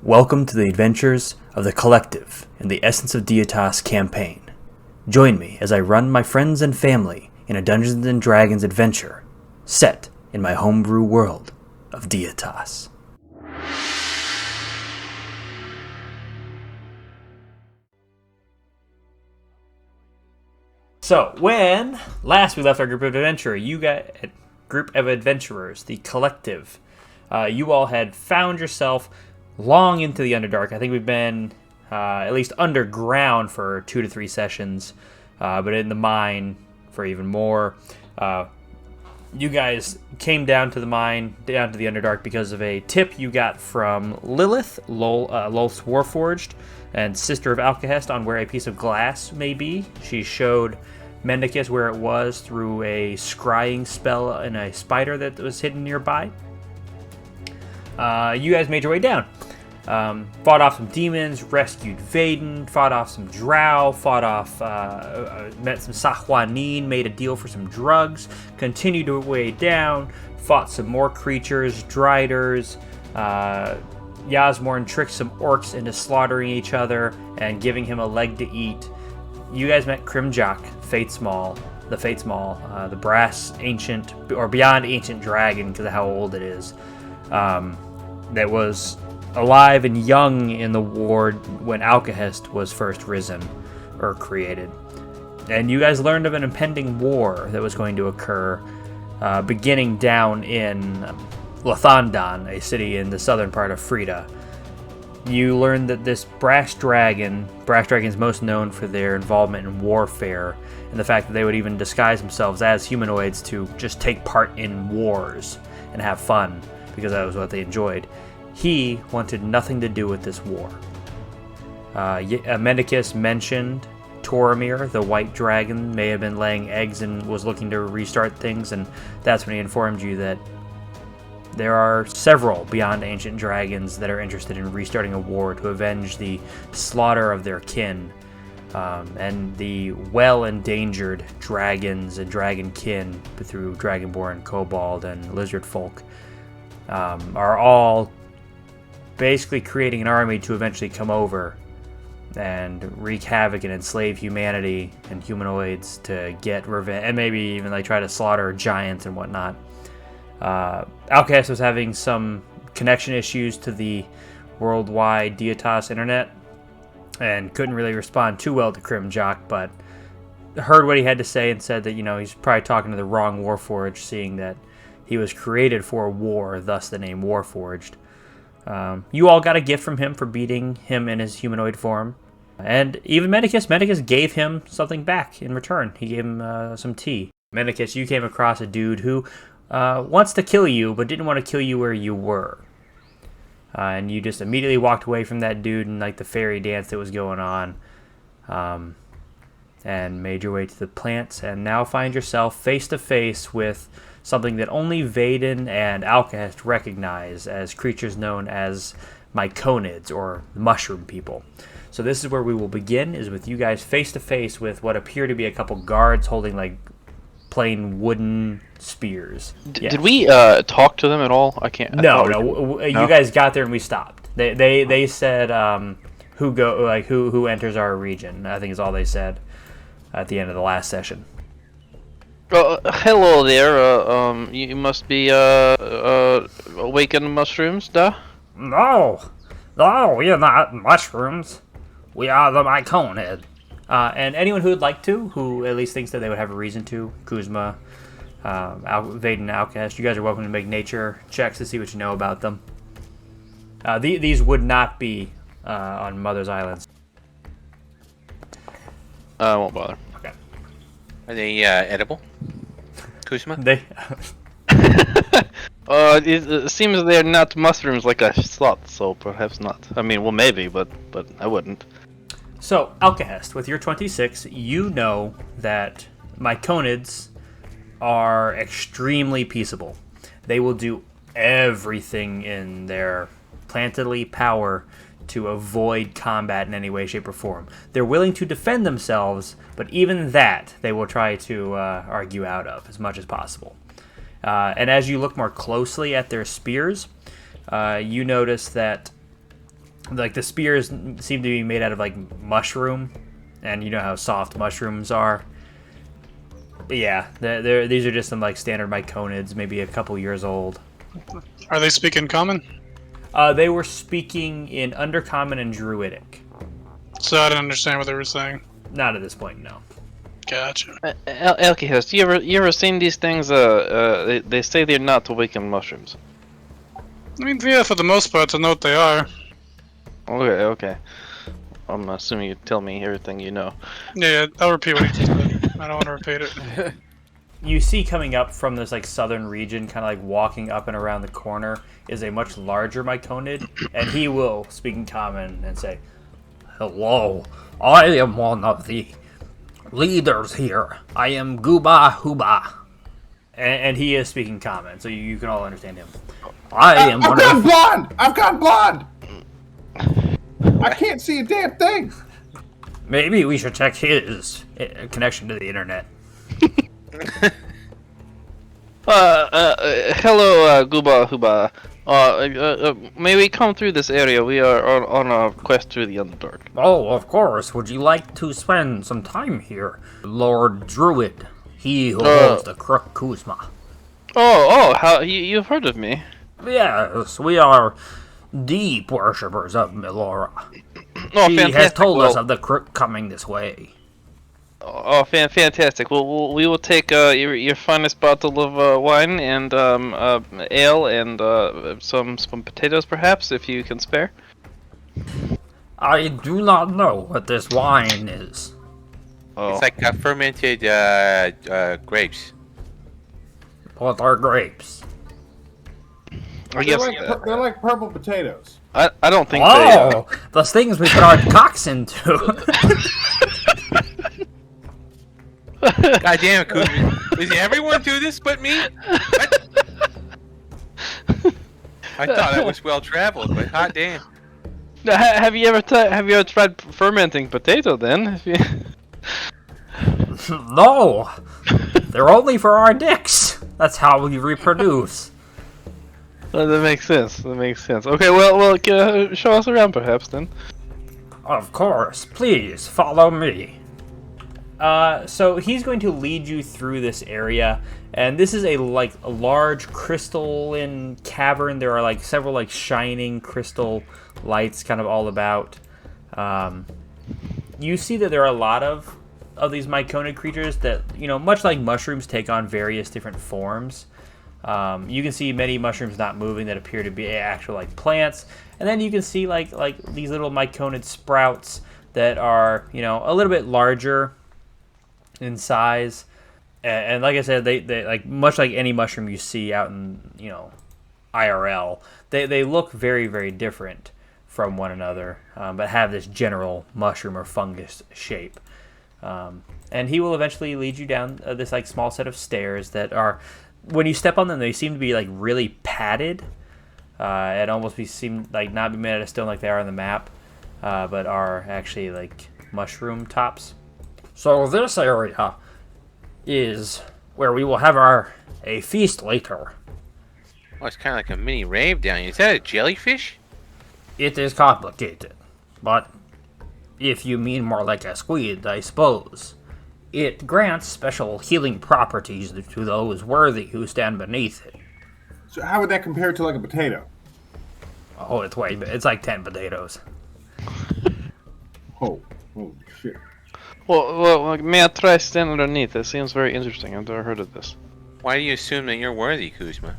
Welcome to the adventures of the Collective in the Essence of Deitas campaign. Join me as I run my friends and family in a Dungeons & Dragons adventure set in my homebrew world of Deitas. So, when last we left our group of adventurers, the Collective, you all had found yourself long into the underdark. I think we've been at least underground for 2 to 3 sessions, but in the mine for even more. You guys came down to the mine, down to the underdark, because of a tip you got from Lilith, Lolth's Warforged, and sister of Alcahest, on where a piece of glass may be. She showed Mendicus where it was through a scrying spell and a spider that was hidden nearby. You guys made your way down. Fought off some demons, rescued Vaden, fought off some drow, met some Sahuanin, made a deal for some drugs, continued your way down, fought some more creatures, Driders. Yasmorn tricked some orcs into slaughtering each other and giving him a leg to eat. You guys met Krimjak, the brass ancient, or beyond ancient dragon because of how old it is, that was alive and young in the war when Alcahest was first risen or created. And you guys learned of an impending war that was going to occur beginning down in Lathandan, a city in the southern part of Frida. You learned that this brass dragon's most known for their involvement in warfare and the fact that they would even disguise themselves as humanoids to just take part in wars and have fun because that was what they enjoyed. He wanted nothing to do with this war. Mendicus mentioned Toromir, the white dragon, may have been laying eggs and was looking to restart things, and that's when he informed you that there are several beyond ancient dragons that are interested in restarting a war to avenge the slaughter of their kin, and the well-endangered dragons and dragon kin through Dragonborn, Kobold, and Lizard folk are all basically creating an army to eventually come over and wreak havoc and enslave humanity and humanoids to get revenge, and maybe even like try to slaughter giants and whatnot. Alcahest was having some connection issues to the worldwide Deitas internet and couldn't really respond too well to Krimjak, but heard what he had to say and said that, he's probably talking to the wrong Warforged, seeing that he was created for war, thus the name Warforged. You all got a gift from him for beating him in his humanoid form. And even Mendicus gave him something back in return. He gave him some tea. Mendicus, you came across a dude who wants to kill you, but didn't want to kill you where you were. And you just immediately walked away from that dude and like the fairy dance that was going on. And made your way to the plants, and now find yourself face to face with something that only Vaden and Alcahest recognize as creatures known as Myconids, or mushroom people. So this is where we will begin, is with you guys face to face with what appear to be a couple guards holding like plain wooden spears. Did we talk to them at all? I can't. No. You guys got there and we stopped. They said who enters our region. I think is all they said at the end of the last session. Hello there. You must be awakened mushrooms, da? No, we're not mushrooms. We are the Myconid. And anyone who would like to, who at least thinks that they would have a reason to, Kuzma, Vaden, Alcahest, you guys are welcome to make nature checks to see what you know about them. These would not be on Mother's Islands. I won't bother. Okay. Are they edible, Kuzma? It seems they're not mushrooms like I thought, so perhaps not. I mean, well, maybe, but I wouldn't. So, Alcahest, with your 26, you know that Myconids are extremely peaceable. They will do everything in their plantedly power to avoid combat in any way, shape, or form. They're willing to defend themselves, but even that they will try to argue out of as much as possible. And as you look more closely at their spears, you notice that Like the spears seem to be made out of like mushroom, and you know how soft mushrooms are. But yeah, these are just some like standard Myconids, maybe a couple years old. Are they speaking common? They were speaking in Undercommon and Druidic. So I didn't understand what they were saying. Not at this point, no. Gotcha. Elkihest, you ever seen these things? They say they're not awakened mushrooms. I mean, yeah, for the most part, I know what they are. Okay. I'm assuming you tell me everything you know. Yeah, I'll repeat what he just said. I don't want to repeat it. You see coming up from this like southern region, kind of like walking up and around the corner, is a much larger Myconid, and he will speak in common and say, "Hello, I am one of the leaders here. I am Gooba Hooba." And he is speaking common, so you can all understand him. I've gone blonde! I've gone blonde! I can't see a damn thing! Maybe we should check his connection to the internet. Hello, Gooba Hooba. May we come through this area? We are on a quest through the Underdark. Oh, of course. Would you like to spend some time here, Lord Druid? He who holds the Crook Kuzma. How you've heard of me? Yes, we are deep worshippers of Melora. Oh, she fantastic. has told us of the Crook coming this way. Oh, fantastic. Well, we will take your finest bottle of wine and ale and some potatoes, perhaps, if you can spare. I do not know what this wine is. Oh. It's like fermented grapes. What are grapes? I guess They're like purple potatoes. I don't think Oh, those things we put our cocks into. God damn it, Kuzma. Does everyone do this but me? What? I thought I was well traveled, but hot damn. Have you ever tried fermenting potato then? No, they're only for our dicks. That's how we reproduce. That makes sense. Okay, well, show us around perhaps then. Of course, please follow me. So he's going to lead you through this area, and this is a large crystalline cavern. There are like several like shining crystal lights kind of all about. You see that there are a lot of these Myconid creatures that, you know, much like mushrooms, take on various different forms. You can see many mushrooms not moving that appear to be actual like plants, and then you can see like these little Myconid sprouts that are, you know, a little bit larger in size, and like I said, they like much like any mushroom you see out in, you know, IRL. They look very, very different from one another, but have this general mushroom or fungus shape. And he will eventually lead you down this like small set of stairs that are, when you step on them, they seem to be like really padded. It almost seem like not be made out of stone like they are on the map, but are actually like mushroom tops. So this area is where we will have a feast later. Oh, it's kind of like a mini rave down here. Is that a jellyfish? It is complicated, but if you mean more like a squid, I suppose. It grants special healing properties to those worthy who stand beneath it. So how would that compare to like a potato? Oh, it's like 10 potatoes. Oh, holy shit. Well, may I try stand underneath? It seems very interesting. I've never heard of this. Why do you assume that you're worthy, Kuzma?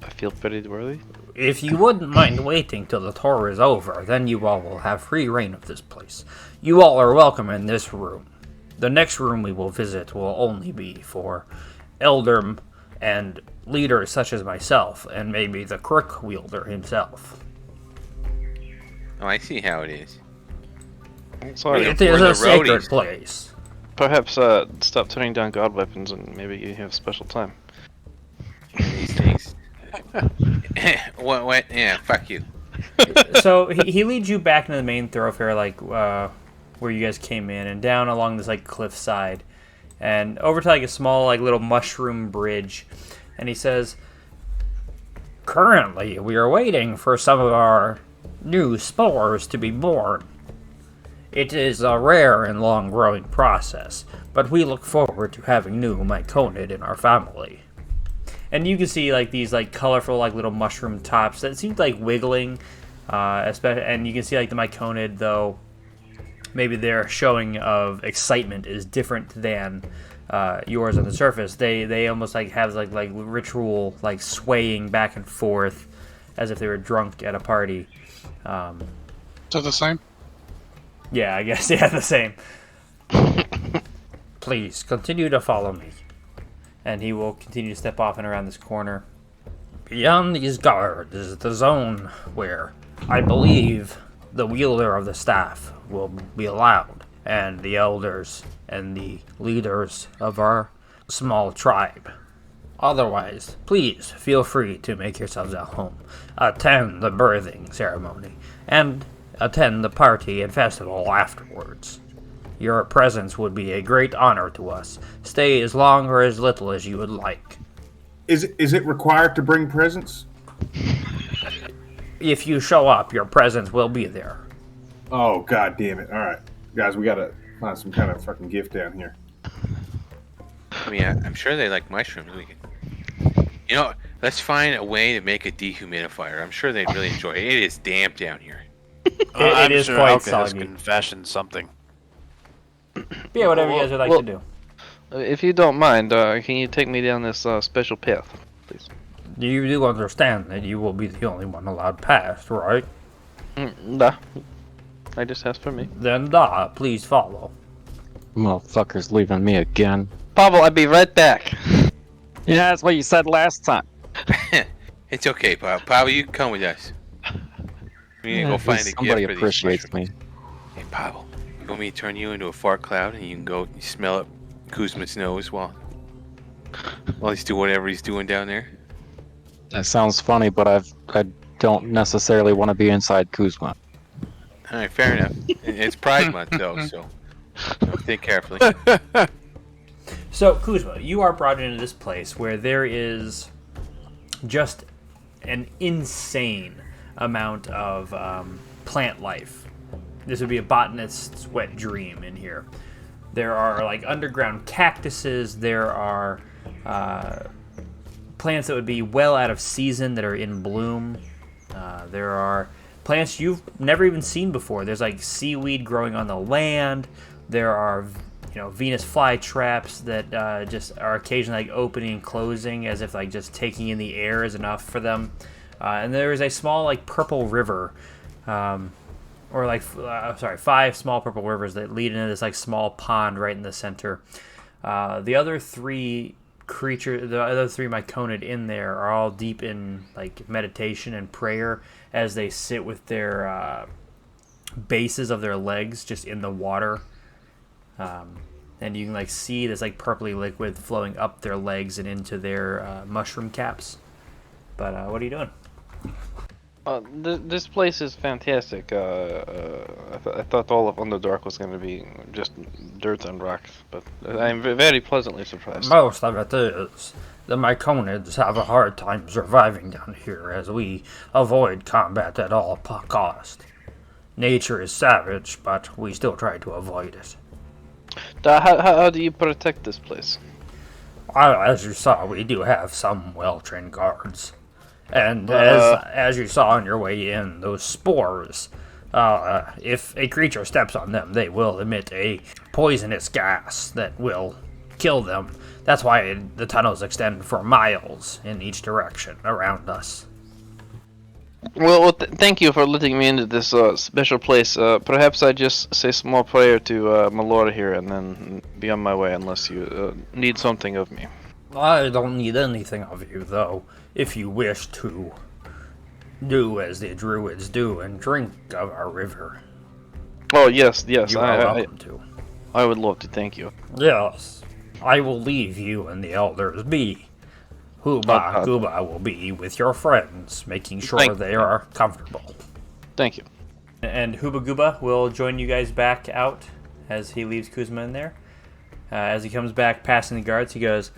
I feel pretty worthy. If you wouldn't mind waiting till the tour is over, then you all will have free reign of this place. You all are welcome in this room. The next room we will visit will only be for elder and leaders such as myself, and maybe the crook wielder himself. Oh, I see how it is. Sorry. It is a sacred roadies. place. Perhaps stop turning down god weapons and maybe you have special time. These things. What? Yeah, fuck you. So he leads you back into the main thoroughfare, like where you guys came in, and down along this like cliffside, and over to like a small like little mushroom bridge. And he says, "Currently, we are waiting for some of our new spores to be born. It is a rare and long-growing process, but we look forward to having new Myconid in our family. And you can see like these like colorful like little mushroom tops that seem like wiggling, especially, and you can see like the Myconid, though maybe their showing of excitement is different than yours on the surface. They almost like have like ritual like swaying back and forth as if they were drunk at a party. So the same? Yeah, I guess, yeah, the same. Please, continue to follow me. And he will continue to step off and around this corner. Beyond these guards is the zone where I believe the wielder of the staff will be allowed, and the elders and the leaders of our small tribe. Otherwise, please feel free to make yourselves at home. Attend the birthing ceremony, and attend the party and festival afterwards. Your presence would be a great honor to us. Stay as long or as little as you would like. Is it required to bring presents? If you show up, your presence will be there. Oh, god damn it. Alright. Guys, we gotta find some kind of fucking gift down here. I mean, I'm sure they like mushrooms. Let's find a way to make a dehumidifier. I'm sure they'd really enjoy it. It is damp down here. It is sure quite Alcatraz soggy. can fashion something. Yeah, whatever you guys would like to do. If you don't mind, can you take me down this special path, please? You do understand that you will be the only one allowed past, right? Nah. I just asked for me. Then please follow. Motherfucker's leaving me again. Pavel, I'll be right back. Yeah, that's what you said last time. It's okay, Pavel. Pavel, you can come with us. We're gonna go find a gift Somebody for these appreciates me. mushrooms. Hey, Pavel, you want me to turn you into a fart cloud and you can go smell up Kuzma's nose while he's doing whatever he's doing down there? That sounds funny, but I don't necessarily want to be inside Kuzma. Alright, fair enough. It's Pride Month, though, so think carefully. So, Kuzma, you are brought into this place where there is just an insane amount of plant life. This would be a botanist's wet dream in here. There are like underground cactuses. There are plants that would be well out of season that are in bloom. There are plants you've never even seen before. There's like seaweed growing on the land. There are Venus flytraps that just are occasionally like opening and closing as if like just taking in the air is enough for them. And there is a small like purple river, or like 5 small purple rivers that lead into this like small pond right in the center. The other 3 Myconid in there are all deep in like meditation and prayer as they sit with their bases of their legs just in the water. And you can like see this like purpley liquid flowing up their legs and into their mushroom caps. But what are you doing? This place is fantastic. I thought all of Underdark was going to be just dirt and rocks, but I'm very pleasantly surprised. Most of it is. The Myconids have a hard time surviving down here as we avoid combat at all cost. Nature is savage, but we still try to avoid it. How do you protect this place? As you saw, we do have some well-trained guards. And as you saw on your way in, those spores, if a creature steps on them, they will emit a poisonous gas that will kill them. That's why the tunnels extend for miles in each direction around us. Well, thank you for letting me into this special place. Perhaps I just say a small prayer to my lord here and then be on my way unless you need something of me. I don't need anything of you, though. If you wish to do as the druids do and drink of our river. Oh, yes, You are welcome to. I would love to, thank you. Yes, I will leave you and the elders be. Huba Guba will be with your friends, making sure they are comfortable. Thank you. And Huba Guba will join you guys back out as he leaves Kuzma in there. As he comes back passing the guards, he goes,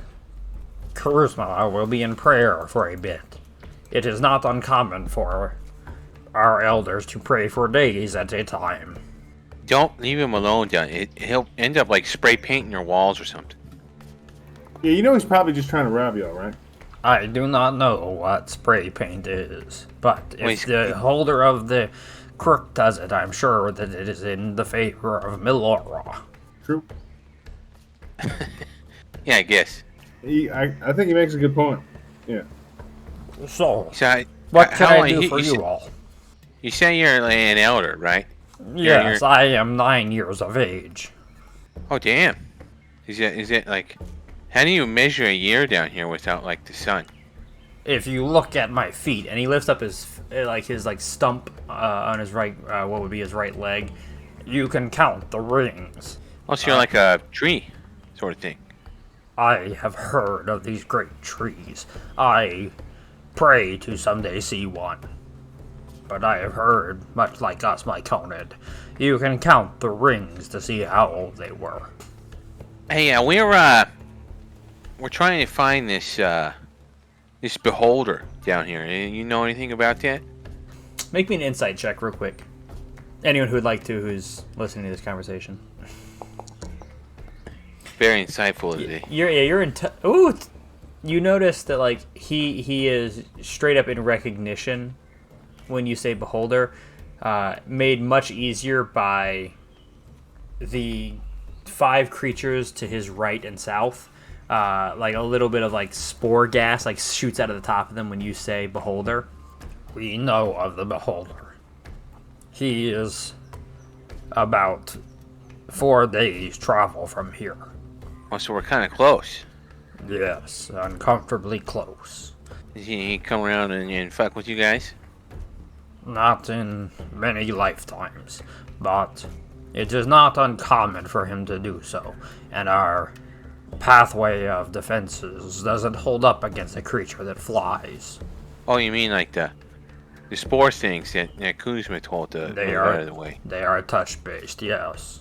Kuzma will be in prayer for a bit. It is not uncommon for our elders to pray for days at a time. Don't leave him alone, John. He'll end up like spray painting your walls or something. Yeah, you know he's probably just trying to rob y'all, right? I do not know what spray paint is, but if Wait, the holder of the crook does it, I'm sure that it is in the favor of Milora. True. Yeah, I guess. I think he makes a good point. Yeah. So, So, what can how I long- do you- for you you all? You say you're like an elder, right? Yes, I am 9 years of age. Oh, damn. Is it like... How do you measure a year down here without, like, the sun? If you look at my feet, and he lifts up his stump on his right, what would be his right leg, you can count the rings. Oh, so you're like a tree sort of thing. I have heard of these great trees. I pray to someday see one. But I have heard, much like us, Myconid, you can count the rings to see how old they were. Hey, we're trying to find this this beholder down here. You know anything about that? Make me an insight check real quick. Anyone who would like to, who's listening to this conversation. Very insightful, is he? You're in. Ooh, you notice that like he is straight up in recognition when you say beholder, made much easier by the 5 creatures to his right and south. Like a little bit of like spore gas like shoots out of the top of them when you say beholder. We know of the beholder. He is about 4 days travel from here. Oh, so we're kind of close. Yes, uncomfortably close. Does he come around and fuck with you guys? Not in many lifetimes, but it is not uncommon for him to do so, and our pathway of defenses doesn't hold up against a creature that flies. Oh, you mean like the spore things that Kuzma told to They move are out of the way? They are touch-based, yes.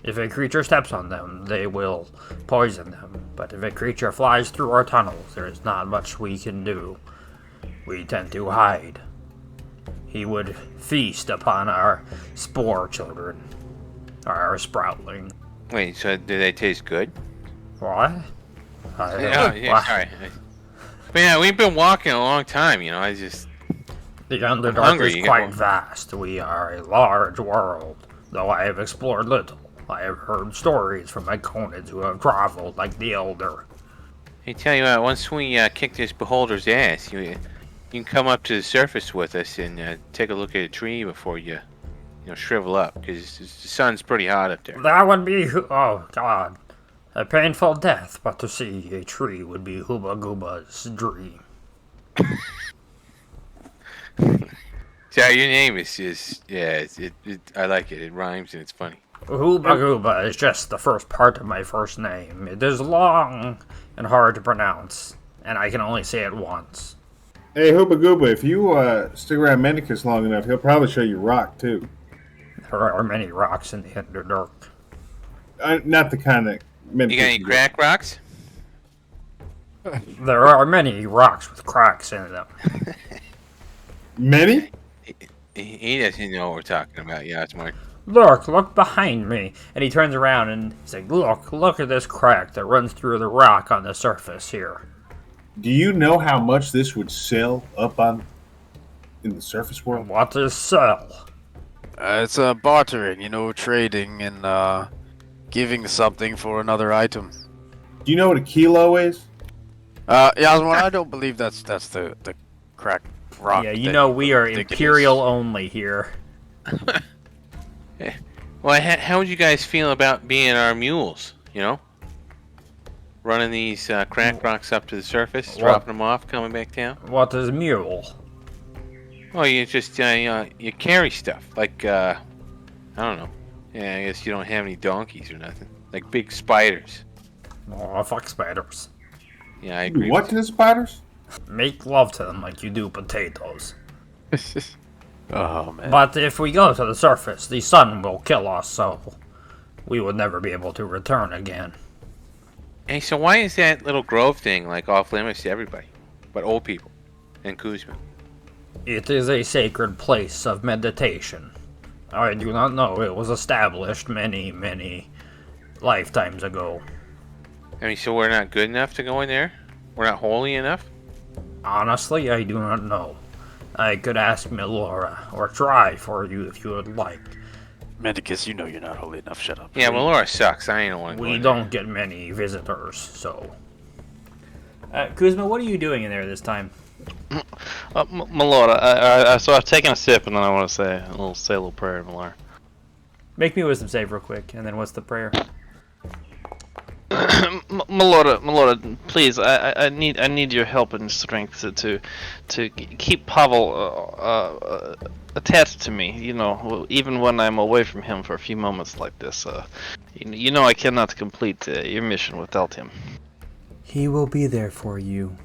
If a creature steps on them, they will poison them. But if a creature flies through our tunnels, there is not much we can do. We tend to hide. He would feast upon our spore children, our sproutling. Wait, so do they taste good? What? Yeah, sorry. But yeah, we've been walking a long time, you know, I just... The Underdark hungry, is you quite get- vast. We are a large world, though I have explored little. I have heard stories from Myconids who have traveled like the Elder. Hey, tell you what, once we kick this beholder's ass, you can come up to the surface with us and take a look at a tree before you shrivel up, because the sun's pretty hot up there. That would be, oh god, a painful death, but to see a tree would be Hooba Gooba's dream. So your name is just, yeah, I like it. It rhymes and it's funny. Hooba Gooba is just the first part of my first name. It is long and hard to pronounce, and I can only say it once. Hey, Hooba Gooba, if you stick around Mendicus long enough, he'll probably show you rock, too. There are many rocks in the Underdark. Not the kind that Mendicus... You got any crack rocks? There are many rocks with cracks in them. Many? He doesn't know what we're talking about. Yeah, it's Mark. Look behind me. And he turns around and he's like, look at this crack that runs through the rock on the surface here. Do you know how much this would sell up in the surface world? What is sell? It's bartering, trading and giving something for another item. Do you know what a kilo is? Yasmin, I don't believe that's the crack rock. Yeah, that we are think it is. imperial only here. Well, how would you guys feel about being our mules, Running these crack rocks up to the surface, dropping them off, coming back down? What is mule? Oh, you just, you carry stuff, like, I don't know. Yeah, I guess you don't have any donkeys or nothing. Like big spiders. Oh, fuck spiders. Yeah, I agree. What to the spiders? Make love to them like you do potatoes. Oh, man. But if we go to the surface, the sun will kill us, so we would never be able to return again. Hey, so why is that little grove thing, like, off limits to everybody? But old people and Kuzma. It is a sacred place of meditation. I do not know. It was established many, many lifetimes ago. I mean, so we're not good enough to go in there? We're not holy enough? Honestly, I do not know. I could ask Melora, or try for you if you would like. Medicus, you know you're not holy enough. Shut up. Yeah, well, Laura sucks. I ain't want to go We in don't get many visitors, so... Kuzma, what are you doing in there this time? Melora, so I've taken a sip, and then I want to say a little prayer, Melora. Make me a wisdom save real quick, and then what's the prayer? Melora, please, I need your help and strength to keep Pavel attached to me. You know, even when I'm away from him for a few moments like this. You know, I cannot complete your mission without him. He will be there for you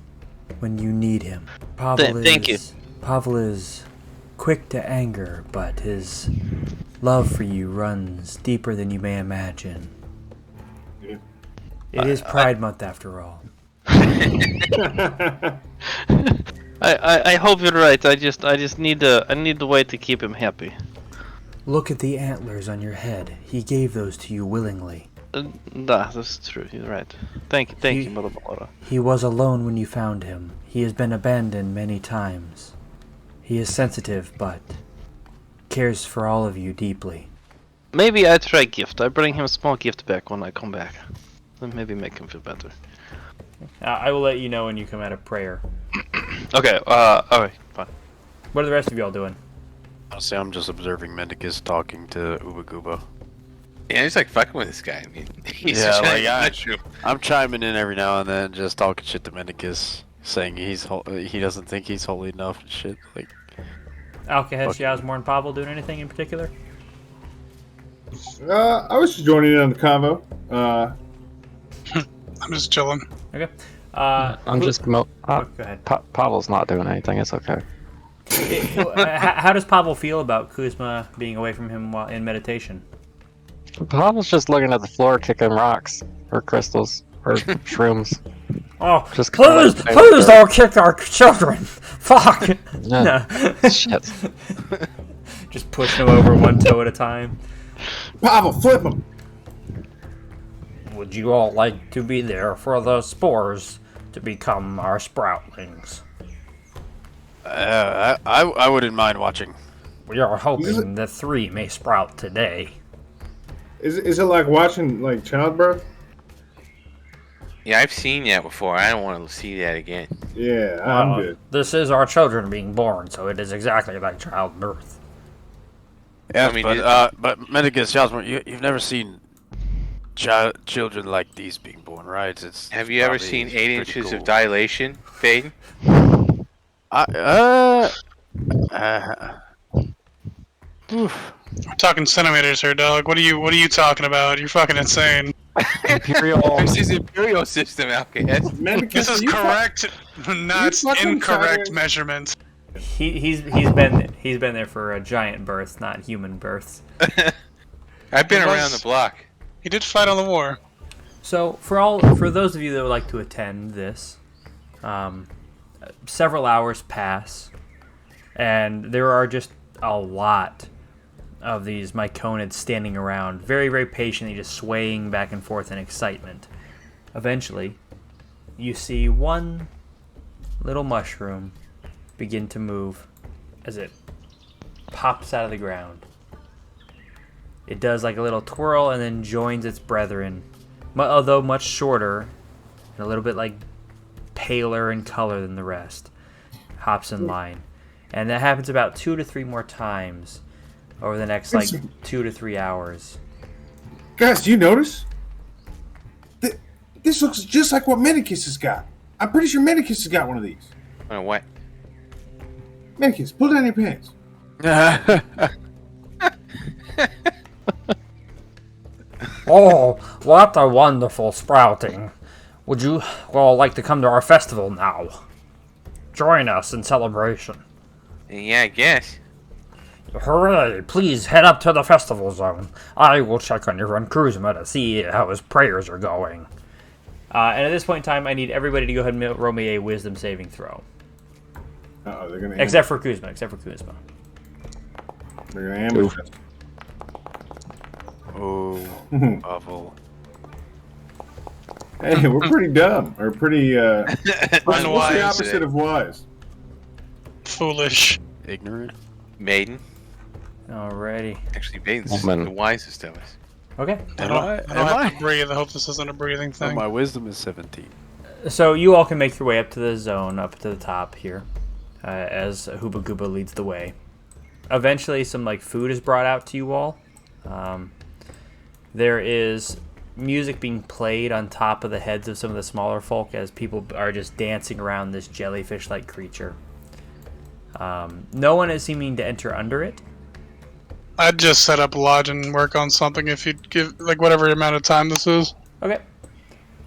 when you need him. Thank you. Pavel is quick to anger, but his love for you runs deeper than you may imagine. It is Pride Month after all. I hope you're right. I just need the way to keep him happy. Look at the antlers on your head. He gave those to you willingly. That's true. You're right. Thank you, Melora. He was alone when you found him. He has been abandoned many times. He is sensitive, but cares for all of you deeply. Maybe I try gift. I bring him a small gift back when I come back. Then maybe make him feel better. I will let you know when you come out of prayer. Okay. Alright. Fine. What are the rest of y'all doing? Honestly, I'm just observing Medicus talking to Uba Gooba. Yeah, he's like fucking with this guy. I mean, he's Yeah, just like, like, I'm chiming in every now and then, just talking shit to Medicus, saying he doesn't think he's holy enough and shit. Like, Alkahesh, Yasmor, and Pavel doing anything in particular? I was just joining in on the convo. I'm just chilling. Okay. I'm just go ahead. Pavel's not doing anything. It's okay. How does Pavel feel about Kuzma being away from him while in meditation? Pavel's just looking at the floor, kicking rocks or crystals or shrooms. Oh, Just please don't kick our children! Fuck! No. Shit. Just pushing them over one toe at a time. Pavel, flip him! Would you all like to be there for the spores to become our sproutlings? I wouldn't mind watching. We are hoping that 3 may sprout today. Is it like watching like childbirth? yeah, I've seen that before. I don't want to see that again. Yeah, I'm good. This is our children being born, so it is exactly like childbirth. Yeah, I mean, but Medicus, Yasmor, you've never seen children like these being born, right? Have you ever probably seen 8 pretty inches cool. of dilation, Faden? Oof. We're talking centimeters here, dog. What are you talking about? You're fucking insane. Imperial. This is Imperial system, Alkahesh. Medicus, This is are you correct, not fucking incorrect tired? measurements. He's been there for giant births, not human births. I've been He around was- the block. He did fight on the war. So for those of you that would like to attend this, several hours pass, and there are just a lot of these Myconids standing around, very, very patiently, just swaying back and forth in excitement. Eventually, you see one little mushroom begin to move as it pops out of the ground. It does like a little twirl and then joins its brethren, although much shorter and a little bit like paler in color than the rest. Hops in line. And that happens about 2 to 3 more times over the next like 2 to 3 hours. Guys, do you notice? This looks just like what Medicus has got. I'm pretty sure Medicus has got one of these. What? Medicus, pull down your pants. Oh, what a wonderful sprouting. Would you all like to come to our festival now? Join us in celebration. Yeah, I guess. Hooray! Please head up to the festival zone. I will check on your friend Kuzma to see how his prayers are going. And at this point in time, I need everybody to go ahead and roll me a wisdom saving throw. Uh-oh, they're gonna Except for Kuzma. They're gonna ambush us. Oh, awful. Hey, we're pretty dumb. Or pretty, what's the Unwise. opposite of wise? Foolish. Ignorant. Maiden. Alrighty. Actually, Maiden's Woman. the wisest of us. Okay. I don't Am have I? to breathe. I hope this isn't a breathing Oh, thing. my wisdom is 17. So you all can make your way up to the zone, up to the top here, as Hooba Gooba leads the way. Eventually, some like food is brought out to you all. There is music being played on top of the heads of some of the smaller folk as people are just dancing around this jellyfish-like creature. No one is seeming to enter under it. I'd just set up lodge and work on something if you'd give, like, whatever amount of time this is. Okay.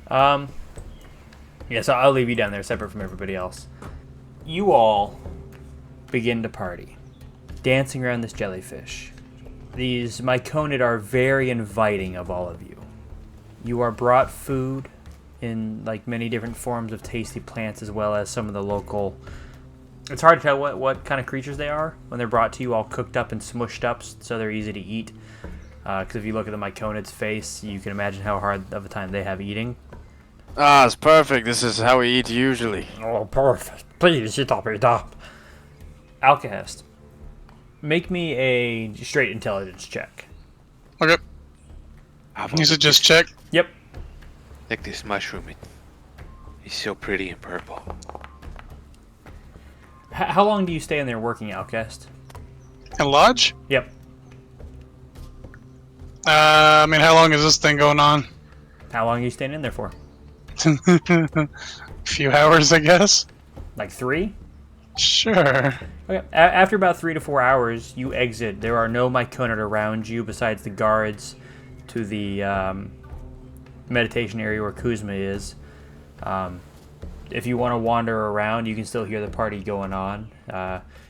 Yeah, so I'll leave you down there separate from everybody else. You all begin to party, dancing around this jellyfish. These Myconid are very inviting of all of you. You are brought food in like many different forms of tasty plants, as well as some of the local. It's hard to tell what kind of creatures they are when they're brought to you all cooked up and smushed up, so they're easy to eat. Because if you look at the Myconid's face, you can imagine how hard of a time they have eating. Ah, it's perfect. This is how we eat usually. Oh, perfect. Please, stop it up. Alcahest, make me a straight intelligence check. Okay. You should just check. Yep. Like this mushroom. It's so pretty and purple. How long do you stay in there working, Outcast? And lodge? Yep. I mean, how long is this thing going on? How long are you staying in there for? A few hours, I guess. Like 3? Sure. Okay. After about 3 to 4 hours, you exit. There are no Myconid around you besides the guards to the meditation area where Kuzma is. If you want to wander around, you can still hear the party going on.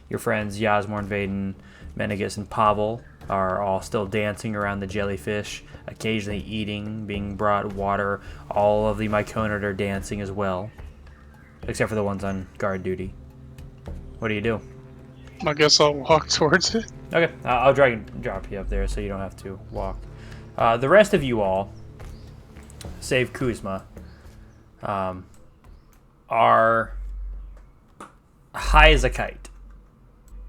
Your friends Yasmorn, Vaden, Menegus, and Pavel are all still dancing around the jellyfish, occasionally eating, being brought water. All of the Myconid are dancing as well, except for the ones on guard duty. What do you do? I guess I'll walk towards it. Okay, I'll drop you up there so you don't have to walk. The rest of you all, save Kuzma, are high as a kite.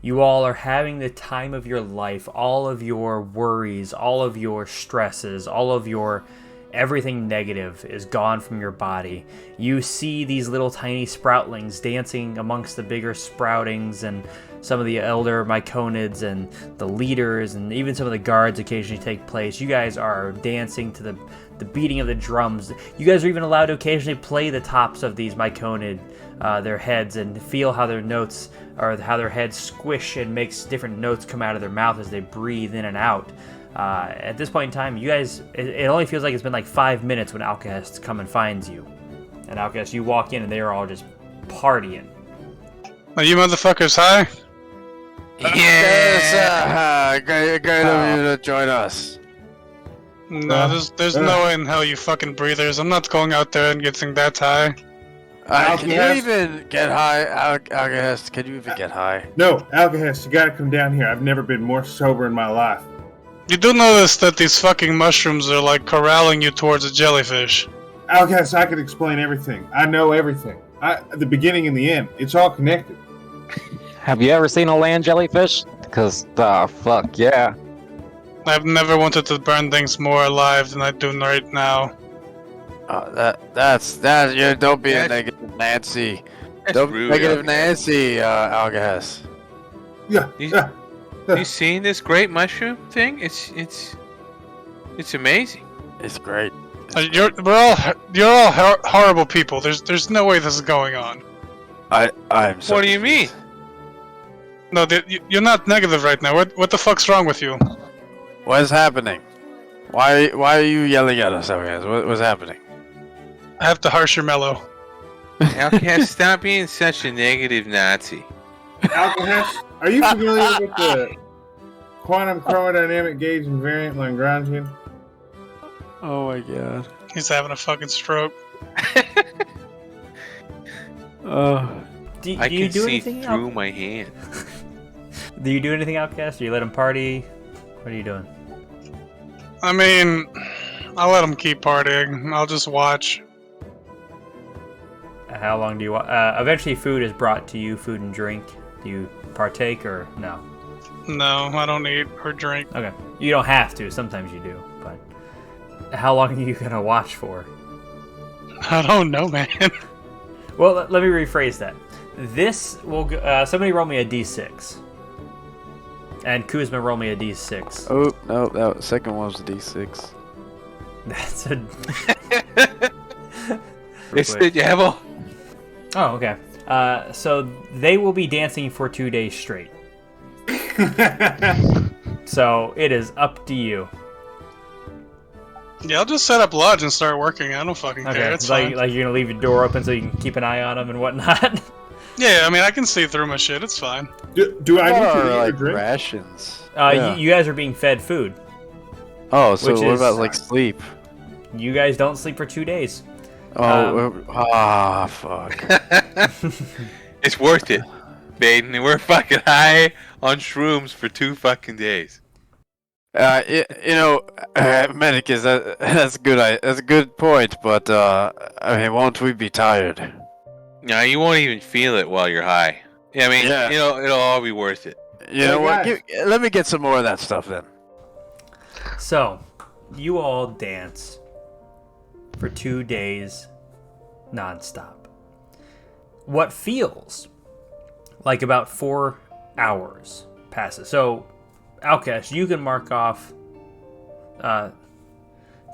You all are having the time of your life. All of your worries, all of your stresses, all of your everything negative is gone from your body. You see these little tiny sproutlings dancing amongst the bigger sproutings, and some of the elder Myconids and the leaders and even some of the guards occasionally take place. You guys are dancing to the beating of the drums. You guys are even allowed to occasionally play the tops of these Myconid, their heads, and feel how their notes or how their heads squish and makes different notes come out of their mouth as they breathe in and out. At this point in time, you guys, it only feels like it's been like 5 minutes when Alcahest come and finds you. And Alcahest, you walk in and they are all just partying. Are you motherfuckers high? Yes, great of you to join us. No, there's no way in hell, you fucking breathers. I'm not going out there and getting that high. Can you even get high, Alcahest? Can you even get high? No, Alcahest, you gotta come down here. I've never been more sober in my life. You do notice that these fucking mushrooms are like corralling you towards a jellyfish. Alcahest, I can explain everything. I know everything. The beginning and the end. It's all connected. Have you ever seen a land jellyfish? Because, fuck, yeah. I've never wanted to burn things more alive than I do right now. That's you. Don't be a negative Nancy. Don't be rude, negative Alcahest. Nancy, Alcahest. Yeah. You seen this great mushroom thing? It's amazing. It's great. You're all horrible people. There's no way this is going on. I'm so What do you mean? No, you're not negative right now. What the fuck's wrong with you? What is happening? Why are you yelling at us, Alcahest? What's happening? I have to harsh your mellow. Alcahest, stop being such a negative Nazi. Alcahest, are you familiar with the quantum chromodynamic gauge invariant Lagrangian? Oh my god. He's having a fucking stroke. Do I you can do see anything through out? my hand. Do you do anything, Outcast? Do you let them party? What are you doing? I mean, I'll let them keep partying. I'll just watch. How long do you eventually food is brought to you, food and drink. Do you partake or no? No, I don't eat or drink. Okay. You don't have to. Sometimes you do. But how long are you going to watch for? I don't know, man. Well, let me rephrase that. This will somebody roll me a d6. And Kuzma roll me a d6. Oh, no, that second one was a D6. That's a... It's the devil. Oh, okay. So they will be dancing for 2 days straight. So it is up to you. Yeah, I'll just set up lodge and start working. I don't fucking care. Okay, It's like fine. you're gonna leave your door open so you can keep an eye on them and whatnot. Yeah, I mean, I can see through my shit. It's fine. Do I get to eat or like drink? rations. Yeah. You guys are being fed food. Oh, so which what is- about like sleep? You guys don't sleep for 2 days. Fuck. It's worth it, Baden. We're fucking high on shrooms for 2 fucking days. Medic is that's good. That's a good point, but I mean, won't we be tired? No, you won't even feel it while you're high. I mean, Yeah. it'll all be worth it. You know what? guys. Let me get some more of that stuff then. So, you all dance for 2 days nonstop. What feels like about 4 hours passes. So, Outcast, you can mark off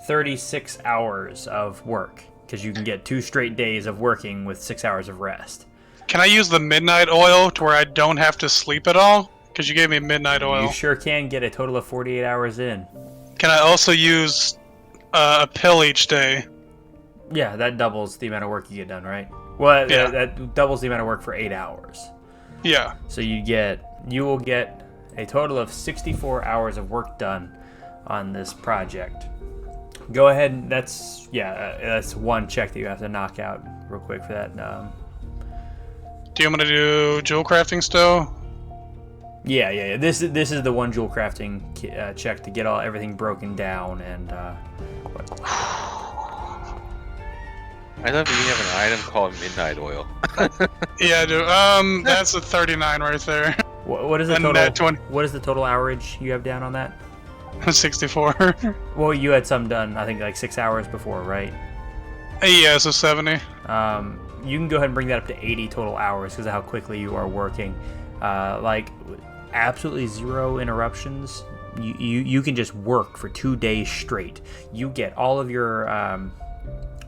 36 hours of work because you can get 2 straight days of working with 6 hours of rest. Can I use the midnight oil to where I don't have to sleep at all? Because you gave me midnight oil. You sure can get a total of 48 hours in. Can I also use a pill each day? Yeah, that doubles the amount of work you get done, right? Well, Yeah. that doubles the amount of work for 8 hours. Yeah. So you will get a total of 64 hours of work done on this project. Go ahead and that's one check that you have to knock out real quick for that. Do you want me to do jewel crafting still? Yeah. This is the one jewel crafting check to get everything broken down and. I love that you have an item called Midnight Oil. Yeah, I do. That's a 39 right there. What is the And total? that 20. What is the total hourage you have down on that? 64. Well, you had some done, I think, like 6 hours before, right? Yeah, so 70. You can go ahead and bring that up to 80 total hours because of how quickly you are working. Like absolutely zero interruptions. You can just work for 2 days straight. You get all of your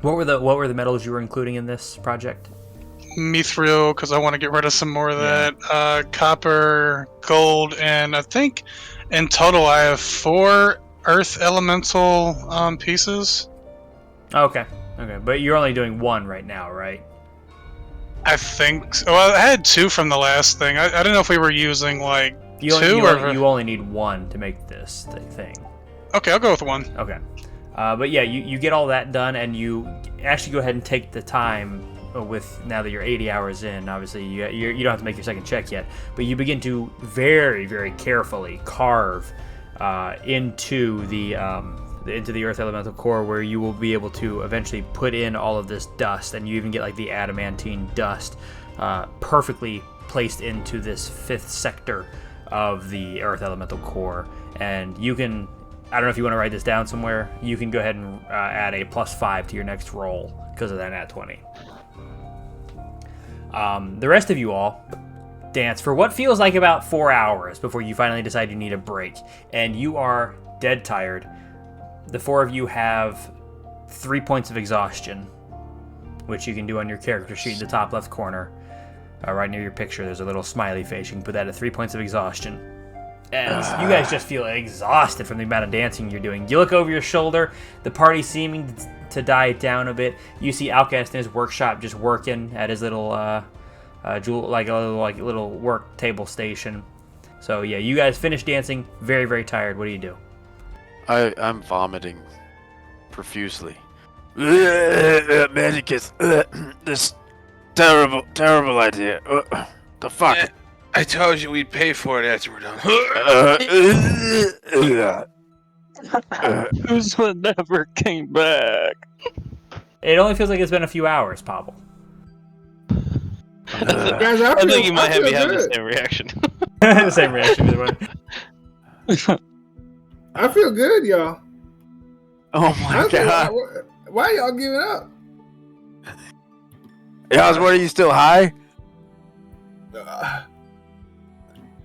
what were the metals you were including in this project? Mithril, because I want to get rid of some more of that. Copper, gold, and I think in total I have 4 earth elemental pieces. Okay, but you're only doing 1 right now, right? I think so. Well, I had 2 from the last thing. I don't know if we were using like You 2 or... you only need 1 to make this thing. Okay, I'll go with 1. Okay. But yeah, you get all that done, and you actually go ahead and take the time with, now that you're 80 hours in, obviously you don't have to make your second check yet, but you begin to very, very carefully carve into the earth elemental core, where you will be able to eventually put in all of this dust, and you even get like the adamantine dust perfectly placed into this 5th sector of the earth elemental core. And you can, I don't know if you want to write this down somewhere, you can go ahead and add a +5 to your next roll because of that nat 20. The rest of you all dance for what feels like about 4 hours before you finally decide you need a break, and you are dead tired. The 4 of you have 3 points of exhaustion, which you can do on your character sheet in the top left corner. Right near your picture, there's a little smiley face. You can put that at 3 points of exhaustion. And you guys just feel exhausted from the amount of dancing you're doing. You look over your shoulder, the party's seeming to die down a bit. You see Outcast in his workshop just working at his little little work table station. So yeah, you guys finish dancing, very, very tired. What do you do? I'm vomiting profusely. Medicus, this Terrible idea. The fuck? Eh, I told you we'd pay for it after we're done. Kuzma never came back. It only feels like it's been a few hours, Pavel. Guys, I think you might I feel have the good. same reaction. The same reaction either way. I feel good, y'all. Oh my god. Why y'all giving up? Yaz, what, are you still high?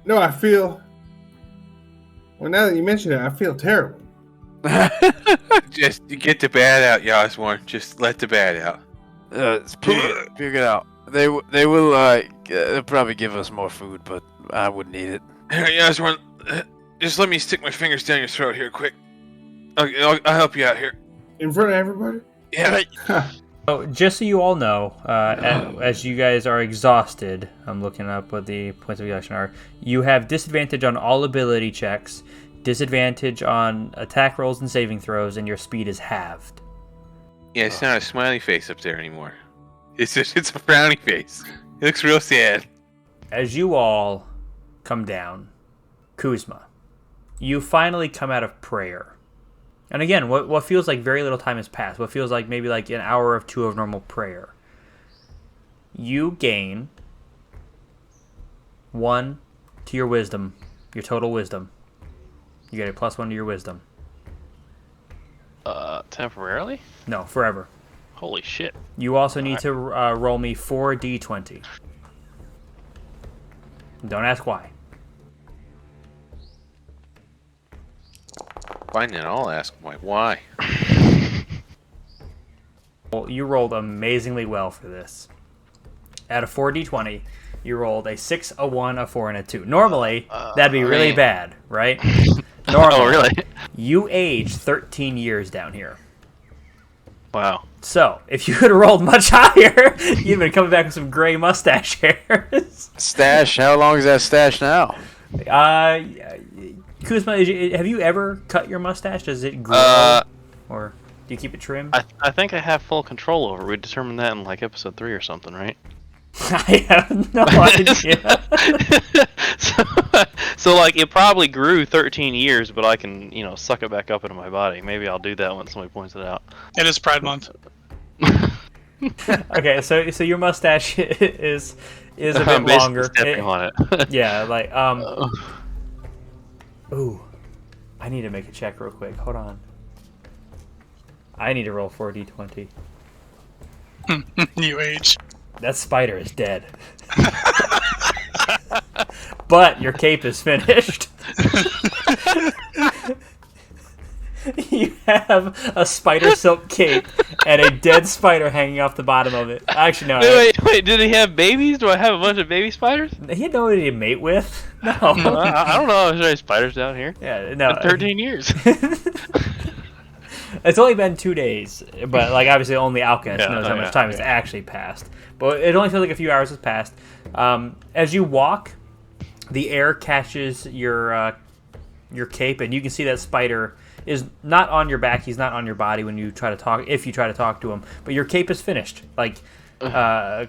No, I feel. Well, now that you mention it, I feel terrible. Just get the bad out, Yasmorn. Just let the bad out. Puke it out. They'll probably give us more food, but I wouldn't eat it. Here, Yasmorn, just let me stick my fingers down your throat here, quick. I'll help you out here. In front of everybody? Yeah. So, just so you all know, as you guys are exhausted, I'm looking up what the points of exhaustion are. You have disadvantage on all ability checks, disadvantage on attack rolls and saving throws, and your speed is halved. Yeah, it's not a smiley face up there anymore. It's a frowny face. It looks real sad. As you all come down, Kuzma, you finally come out of prayer. And again, what feels like very little time has passed, what feels like maybe like an hour or two of normal prayer, you gain 1 to your wisdom, your total wisdom. You get a +1 to your wisdom. Temporarily? No, forever. Holy shit. You also need to roll me 4d20. Don't ask why. Fine, then I'll ask why. Well, you rolled amazingly well for this. Out of 4d20, you rolled a 6, a 1, a 4, and a 2. Normally, that'd be really bad, right? Normally, Oh, really? you age 13 years down here. Wow. So, if you had rolled much higher, you'd been coming back with some gray mustache hairs. Stash? How long is that stash now? Kuzma, have you ever cut your mustache? Does it grow? Or do you keep it trimmed? I think I have full control over it. We determined that in like episode 3 or something, right? I have no idea. so like it probably grew 13 years, but I can, suck it back up into my body. Maybe I'll do that when somebody points it out. It is Pride Month. Okay, so your mustache is a bit Basically longer. stepping on it. Yeah, like Ooh, I need to make a check real quick. Hold on. I need to roll 4d20. New age. That spider is dead. But your cape is finished. You have a spider silk cape and a dead spider hanging off the bottom of it. Actually, no. Wait, did he have babies? Do I have a bunch of baby spiders? He had nobody to mate with. No. I don't know. Is there any spiders down here? Yeah, no. 13 years. It's only been 2 days, but like obviously only Alchemist knows how much time has actually passed. But it only feels like a few hours has passed. As you walk, the air catches your cape, and you can see that spider is not on your back. He's not on your body when you try to talk. If you try to talk to him, but your cape is finished, like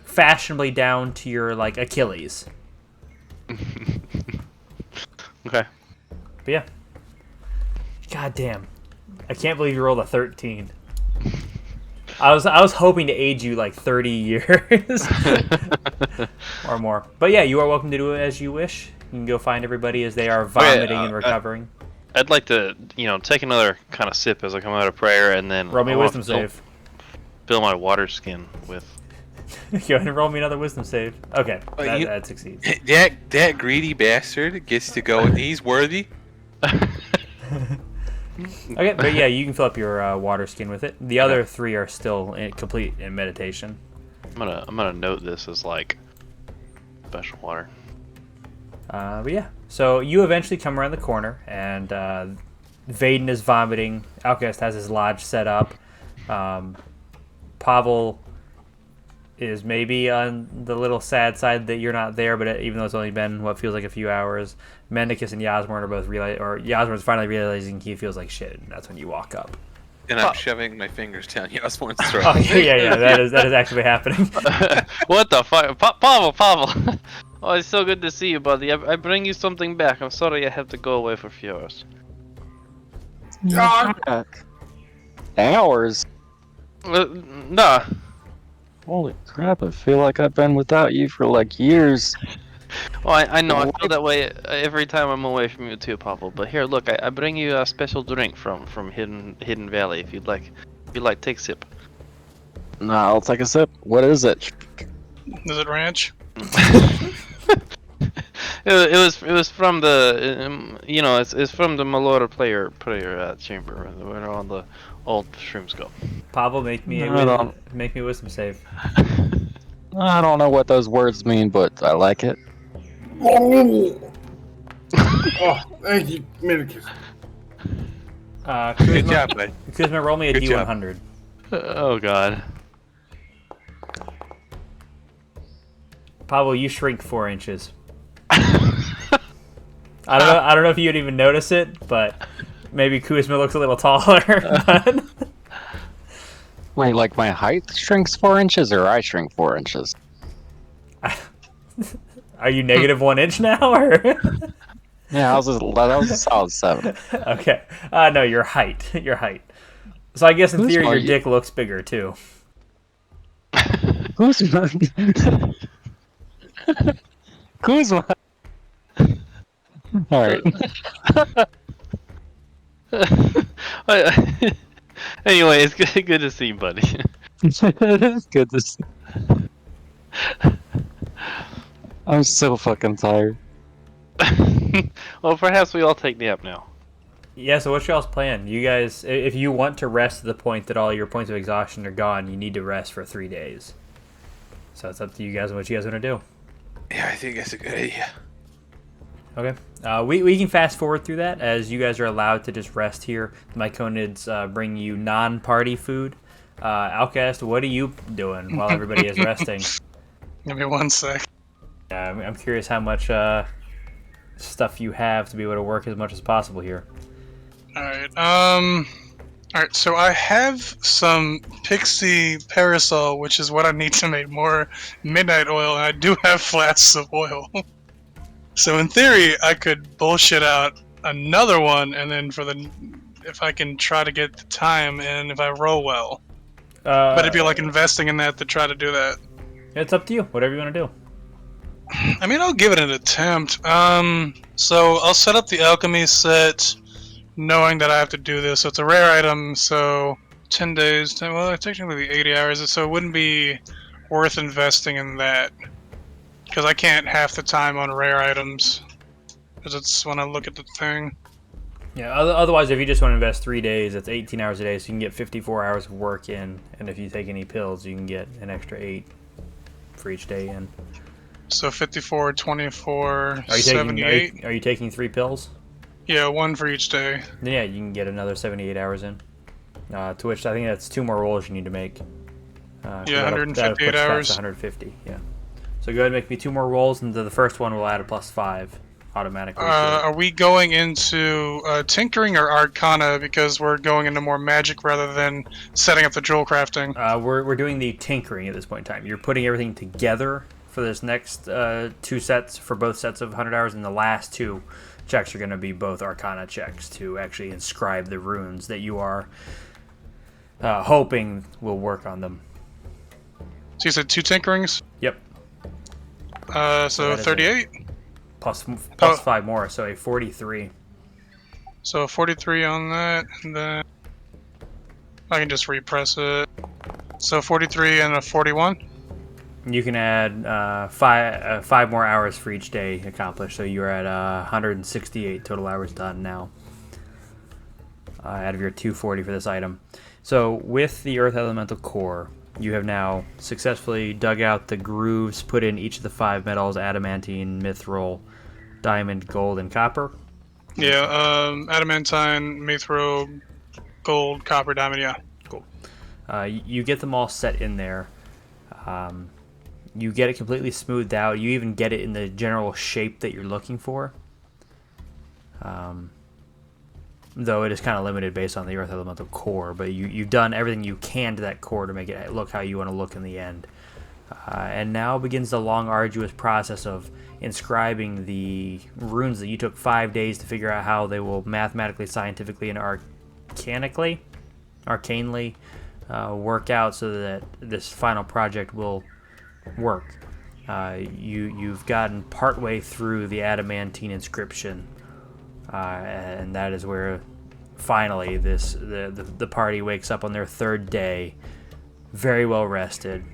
fashionably down to your like Achilles. Okay. But yeah, god damn, I can't believe you rolled a 13. I was hoping to age you like 30 years or more. But yeah, you are welcome to do it as you wish. You can go find everybody as they are vomiting and recovering. I'd like to, take another kind of sip as I come out of prayer, and then Roll me a I want wisdom to save. Fill my water skin with. Go ahead and roll me another wisdom save. Okay, that succeeds. That greedy bastard gets to go. He's worthy. Okay, but yeah, you can fill up your water skin with it. The other 3 are still complete in meditation. I'm gonna note this as like special water. But yeah, so you eventually come around the corner, and Vaden is vomiting. Alcest has his lodge set up. Pavel is maybe on the little sad side that you're not there, but even though it's only been what feels like a few hours, Mendicus and Yasmorn are both Yasmorn's finally realizing he feels like shit, and that's when you walk up. And I'm shoving my fingers down Yaswan's throat. Oh, yeah, that is actually happening. What the fuck? Pavel! Oh, it's so good to see you, buddy. I bring you something back. I'm sorry I have to go away for a few hours. Hours? Nah. Holy crap, I feel like I've been without you for like years. Well, I know. I feel that way every time I'm away from you too, Pavel. But here, look. I bring you a special drink from Hidden Valley. If you'd like, take a sip. Nah, I'll take a sip. What is it? Is it ranch? It was from the it's from the Malora player chamber where all the old shrooms go. Pavel, make me a wisdom save. I don't know what those words mean, but I like it. Oh, thank you, Minicus. Good job, bud. Kuzma, roll me a Good job. D100. Oh God. Pavel, you shrink 4 inches. I don't know if you'd even notice it, but maybe Kuzma looks a little taller. But... Wait, like my height shrinks 4 inches, or I shrink 4 inches? Are you negative 1 inch now, or? Yeah, that was a solid 7. Okay. No, your height. Your height. So I guess in theory your dick looks bigger too. Kuzma. Kuzma. Alright. Anyway, it's good to see you, buddy. It's good to see. I'm so fucking tired. Well, perhaps we all take nap now. Yeah, so what's y'all's plan? You guys, if you want to rest to the point that all your points of exhaustion are gone, you need to rest for 3 days. So it's up to you guys on what you guys want to do. Yeah, I think that's a good idea. Okay. We can fast forward through that, as you guys are allowed to just rest here. The Myconids bring you non-party food. Outcast, what are you doing while everybody is resting? Give me 1 sec. I'm curious how much stuff you have to be able to work as much as possible here. Alright, so I have some Pixie Parasol, which is what I need to make more Midnight Oil, and I do have flasks of oil. So in theory, I could bullshit out another one, and then if I can try to get the time in, if I roll well. But it'd be like investing in that to try to do that. It's up to you, whatever you want to do. I mean, I'll give it an attempt. So I'll set up the alchemy set, knowing that I have to do this. So it's a rare item, so 10 days, well, technically 80 hours, so it wouldn't be worth investing in that. Because I can't half the time on rare items. Because it's when I look at the thing. Yeah, otherwise, if you just want to invest 3 days, that's 18 hours a day, so you can get 54 hours of work in. And if you take any pills, you can get an extra 8 for each day in. So 54, 24, 78. Are you taking 3 pills? Yeah, 1 for each day. Then yeah, you can get another 78 hours in. To which I think that's 2 more rolls you need to make. Yeah, 158 hours. 150, yeah. So go ahead and make me 2 more rolls, and the first one will add a +5 automatically. Are we going into tinkering or arcana, because we're going into more magic rather than setting up the jewel crafting? We're doing the tinkering at this point in time. You're putting everything together for this next 2 sets, for both sets of 100 hours, and the last 2 checks are going to be both arcana checks to actually inscribe the runes that you are hoping will work on them. So you said 2 tinkerings? Yep. So 38? Plus 5 more, so a 43. So 43 on that, and then I can just repress it. So 43 and a 41? You can add 5 more hours for each day accomplished, so you're at 168 total hours done now. Out of your 240 for this item. So with the Earth Elemental Core, you have now successfully dug out the grooves, put in each of the 5 metals: adamantine, mithril, diamond, gold, and copper. Yeah, adamantine, mithril, gold, copper, diamond, yeah. Cool. You get them all set in there. You get it completely smoothed out. You even get it in the general shape that you're looking for. though it is kind of limited based on the earth elemental core. But you've done everything you can to that core to make it look how you want to look in the end. And now begins the long, arduous process of inscribing the runes that you took 5 days to figure out how they will mathematically, scientifically, and arcanely work out so that this final project will work. You've gotten partway through the adamantine inscription, and that is where finally the party wakes up on their third day, very well rested.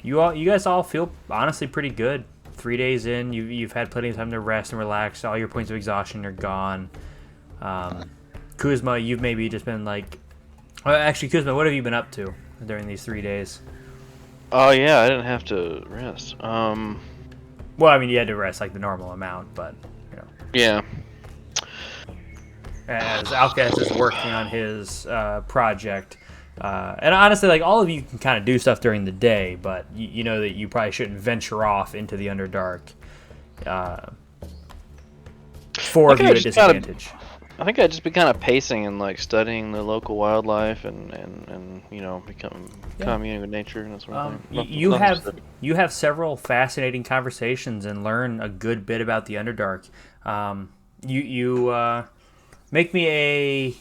You guys all feel honestly pretty good. 3 days in, you've had plenty of time to rest and relax. All your points of exhaustion are gone. Kuzma, you've maybe just been like... actually, Kuzma, what have you been up to during these 3 days? Oh yeah, I didn't have to rest. Well, I mean, you had to rest like the normal amount, but you know. Yeah. As Outcast is working on his project, and honestly, like all of you can kind of do stuff during the day, but you know that you probably shouldn't venture off into the Underdark. 4 of you at disadvantage. I think I'd just be kind of pacing and like studying the local wildlife and you know communing with nature and that sort of thing. You have several fascinating conversations and learn a good bit about the Underdark. You make me a,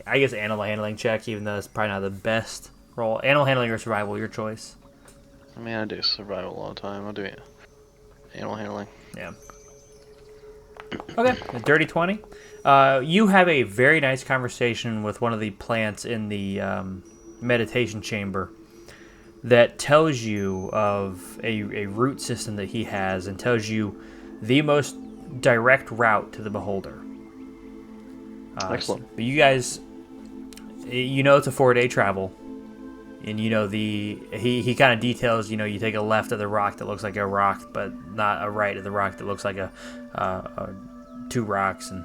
I guess, animal handling check, even though it's probably not the best roll. Animal handling or survival, your choice. I mean, I do survival all the time. I'll do it. Animal handling. Yeah. Okay, a dirty 20. You have a very nice conversation with one of the plants in the meditation chamber that tells you of a root system that he has and tells you the most direct route to the beholder. Excellent. But you guys, you know it's a 4-day travel. And you know he kind of details, you know, you take a left of the rock that looks like a rock, but not a right of the rock that looks like a 2 rocks, and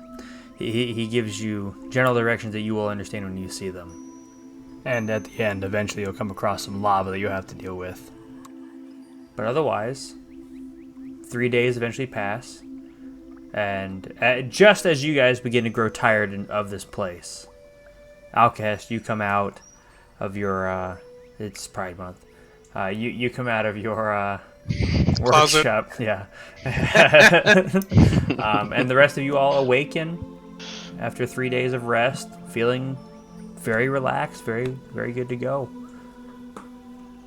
he gives you general directions that you will understand when you see them. And at the end, eventually you'll come across some lava that you'll have to deal with. But otherwise, 3 days eventually pass, and just as you guys begin to grow tired of this place, Outcast, you come out of your it's Pride Month. You come out of your workshop, yeah. And the rest of you all awaken after 3 days of rest, feeling very relaxed, very very good to go.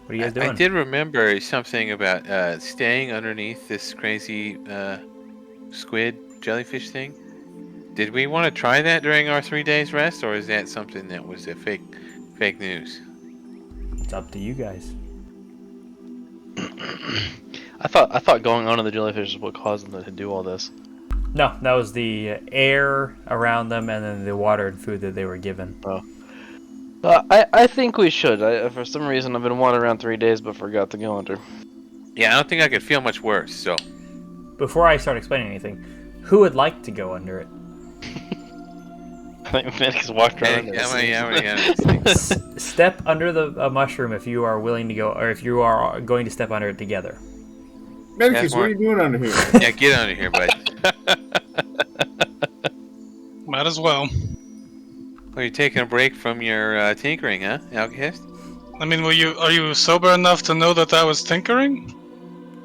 What are you guys doing? I did remember something about staying underneath this crazy squid jellyfish thing. Did we want to try that during our 3 days rest, or is that something that was a fake news? It's up to you guys. I thought going onto the jellyfish is what caused them to do all this. No, that was the air around them and then the water and food that they were given. Oh. I think we should. For some reason, I've been wandering around 3 days but forgot to go under. Yeah, I don't think I could feel much worse, so... Before I start explaining anything, who would like to go under it? I think Manny's walked around. Step under the mushroom if you are willing to go, or if you are going to step under it together. Medicus, what are you doing under here? Yeah, get under here, bud. Might as well. Well, you're taking a break from your tinkering, huh, Outcast? I mean, are you sober enough to know that was tinkering?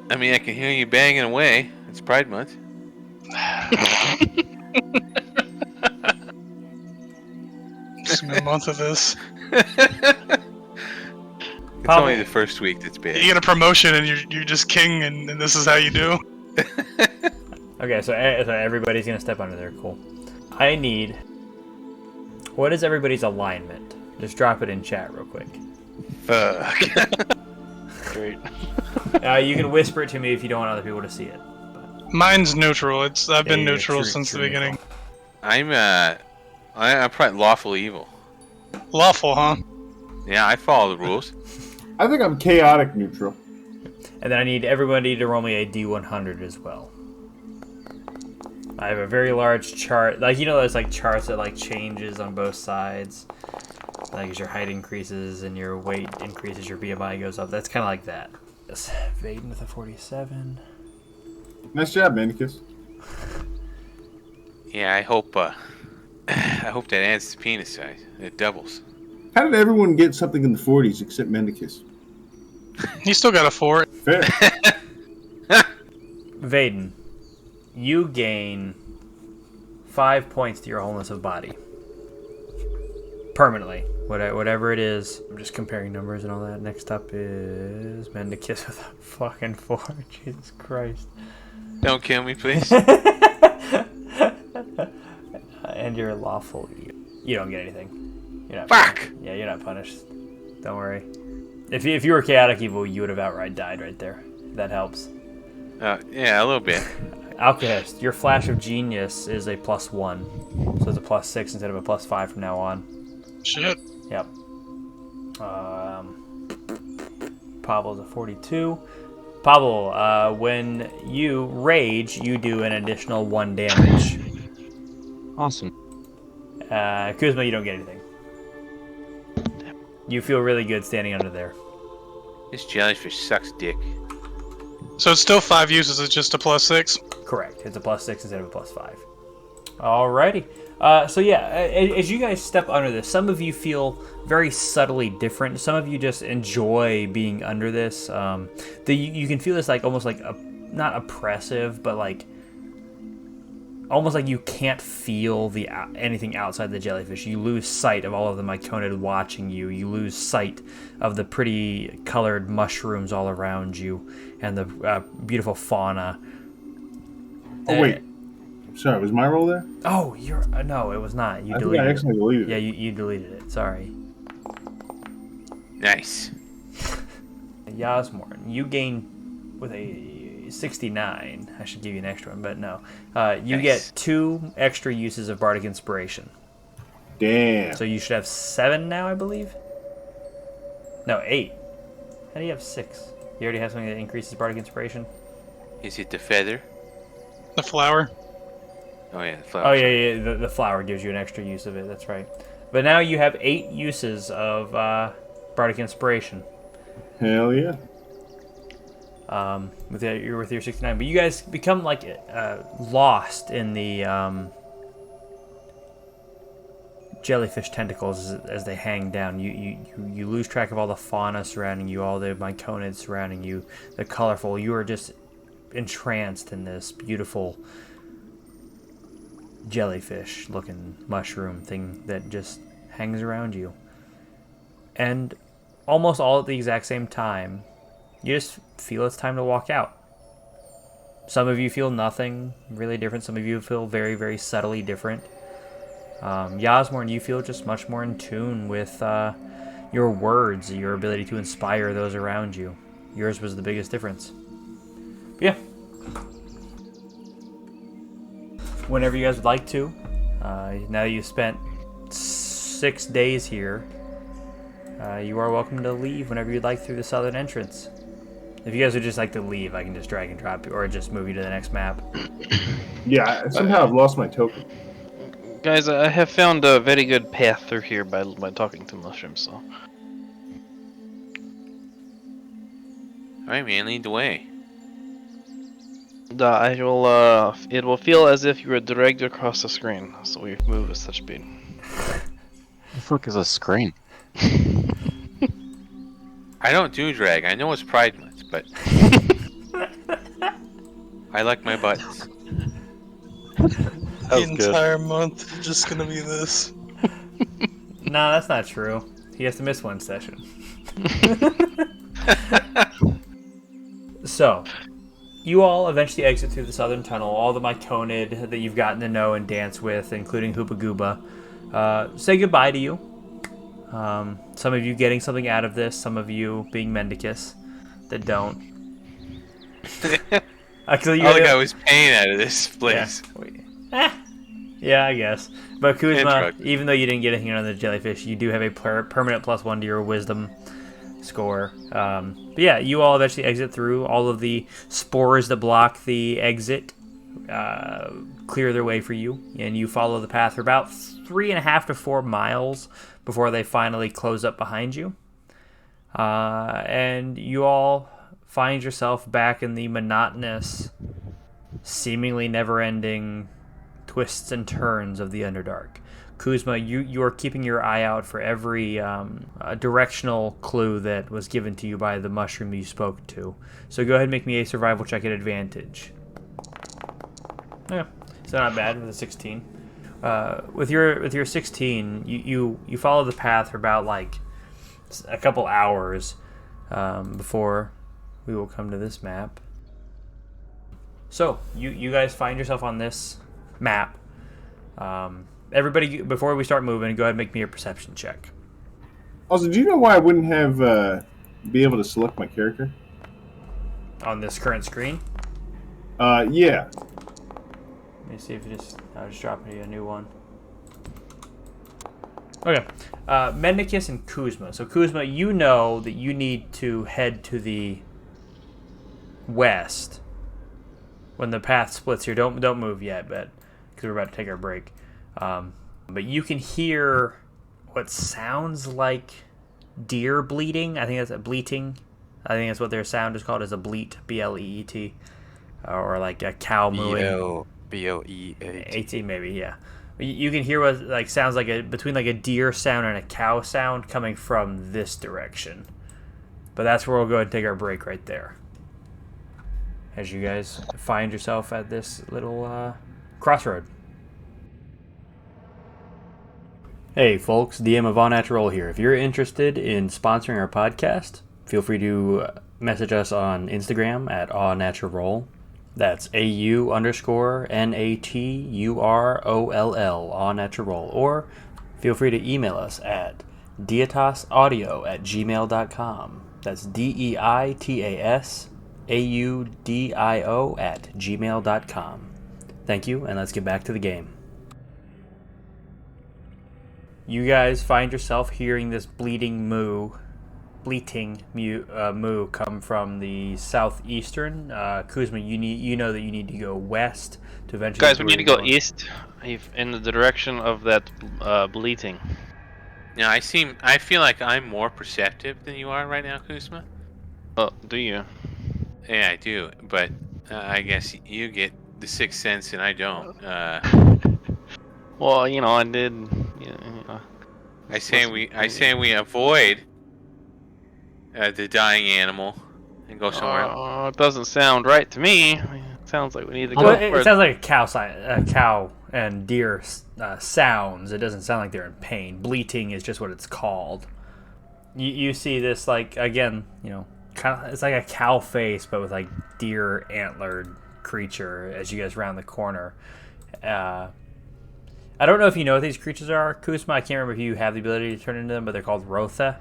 I mean, I can hear you banging away. It's Pride Month. Just a month of this. It's only the first week that's bad. You get a promotion and you're just king, and this is how you do. Okay, so everybody's gonna step under there. Cool. I need. What is everybody's alignment? Just drop it in chat real quick. Fuck. Great. You can whisper it to me if you don't want other people to see it. Mine's neutral. I've been Yeah, neutral true, since true the beginning. I'm probably lawful evil. Lawful, huh? Yeah, I follow the rules. I think I'm chaotic neutral. And then I need everybody to roll me a D100 as well. I have a very large chart. Like, you know those like charts that like changes on both sides? Like as your height increases and your weight increases, your BMI goes up. That's kind of like that. Yes. Vaden with a 47. Nice job, Manicus. Yeah, I hope I hope that adds to penis size. It doubles. How did everyone get something in the 40s except Mendicus? He still got a 4. Fair. Vaden, you gain 5 points to your wholeness of body. Permanently. Whatever it is. I'm just comparing numbers and all that. Next up is Mendicus with a fucking 4. Jesus Christ. Don't kill me, please. And you're lawful. You don't get anything. You're not Fuck! punished. Yeah, you're not punished. Don't worry. If you were chaotic evil, you would have outright died right there. That helps. Yeah, a little bit. Alchemist, your flash of genius is a +1, so it's a +6 instead of a +5 from now on. Shit. Yep. Pablo's a 42. Pablo, when you rage, you do an additional 1 damage. Awesome. Kuzma, you don't get anything. You feel really good standing under there. This jellyfish sucks dick. So it's still 5 uses. It's just a +6. Correct. It's a +6 instead of a +5. Alrighty. So yeah, as you guys step under this, some of you feel very subtly different. Some of you just enjoy being under this. You can feel this like almost like not oppressive, but like almost like you can't feel anything outside the jellyfish. You lose sight of all of the Myconid watching you. You lose sight of the pretty colored mushrooms all around you and the beautiful fauna. Oh, wait. Sorry, was my roll there? Oh, no, it was not. You I think deleted I actually deleted it. Yeah, you deleted it. Sorry. Nice. Yasmorn, you gain with a 69. I should give you an extra one, but no. You Nice. get 2 extra uses of Bardic Inspiration. Damn. So you should have 7 now, I believe? No, 8. How do you have 6? You already have something that increases Bardic Inspiration? Is it the feather? The flower. Oh yeah, the flower. Oh, yeah. The flower gives you an extra use of it. That's right. But now you have 8 uses of Bardic Inspiration. Hell yeah. With your 69. But you guys become like lost in the jellyfish tentacles as they hang down. You lose track of all the fauna surrounding you, all the Myconids surrounding you, the colorful. You are just entranced in this beautiful jellyfish looking mushroom thing that just hangs around you. And almost all at the exact same time, you just feel it's time to walk out. Some of you feel nothing really different. Some of you feel very, very subtly different. Yasmorn, you feel just much more in tune with your words, your ability to inspire those around you. Yours was the biggest difference. Yeah. Whenever you guys would like to. Now that you've spent 6 days here, you are welcome to leave whenever you'd like through the southern entrance. If you guys would just like to leave, I can just drag and drop you, or just move you to the next map. Yeah, somehow I've lost my token. Guys, I have found a very good path through here by talking to mushrooms. So, Alright, man, lead the way. I will. It will feel as if you were dragged across the screen. So we move with such speed. The fuck is a screen? I don't do drag. I know it's Pride Month, but I like my buttons. The entire month is just gonna be this. No, that's not true. He has to miss 1 session. So, you all eventually exit through the southern tunnel. All the Myconid that you've gotten to know and dance with, including Hoopa Gooba, say goodbye to you. Some of you getting something out of this, some of you being Mendicus that don't. Actually, All the guy was paying out of this place. Yeah, I guess. But Kuzma, Intro. even though you didn't get anything on the jellyfish, you do have a permanent +1 to your wisdom score. But yeah, you all eventually exit through. All of the spores that block the exit clear their way for you, and you follow the path for about 3.5 to 4 miles before they finally close up behind you. And you all find yourself back in the monotonous, seemingly never-ending twists and turns of the Underdark. Kuzma, you are keeping your eye out for every directional clue that was given to you by the mushroom you spoke to. So go ahead and make me a survival check at advantage. Yeah, it's not bad with a 16. With your 16, you follow the path for about like a couple hours before we will come to this map. So you guys find yourself on this map. Everybody, before we start moving, go ahead and make me a perception check. Also, do you know why I wouldn't have be able to select my character On this current screen. Yeah. Let me see if I'll just drop you a new one. Okay. Mendicus and Kuzma. So Kuzma, you know that you need to head to the west when the path splits here. Don't move yet, but because we're about to take our break. But you can hear what sounds like deer bleating. I think that's a bleating. I think that's what their sound is called, is a bleat, B-L-E-E-T, or like a cow mooing. B-L-E-A-T, maybe, yeah. You can hear what like sounds like between like a deer sound and a cow sound coming from this direction. But that's where we'll go ahead and take our break right there. As you guys find yourself at this little crossroad. Hey folks, DM of All Natural here. If you're interested in sponsoring our podcast, feel free to message us on Instagram at All Natural. That's AU_NATUROLL, All Natural. Or feel free to email us at deitasaudio@gmail.com. That's DEITASAUDIO@gmail.com. Thank you, and let's get back to the game. You guys find yourself hearing this bleating moo come from the southeastern. Kuzma, you know that you need to go west to eventually. Guys, we need to go east, in the direction of that bleating. Yeah, I feel like I'm more perceptive than you are right now, Kuzma. Oh, do you? Yeah, I do, but I guess you get the sixth sense and I don't. Well, I did. I say we avoid the dying animal and go somewhere else. Oh, it doesn't sound right to me. It sounds like we need to go. Well, it sounds like a cow and deer sounds. It doesn't sound like they're in pain. Bleating is just what it's called. You see this like again, kind of it's like a cow face, but with like deer antlered creature as you guys round the corner. I don't know if you know what these creatures are, Kuzma. I can't remember if you have the ability to turn into them, but they're called Rotha.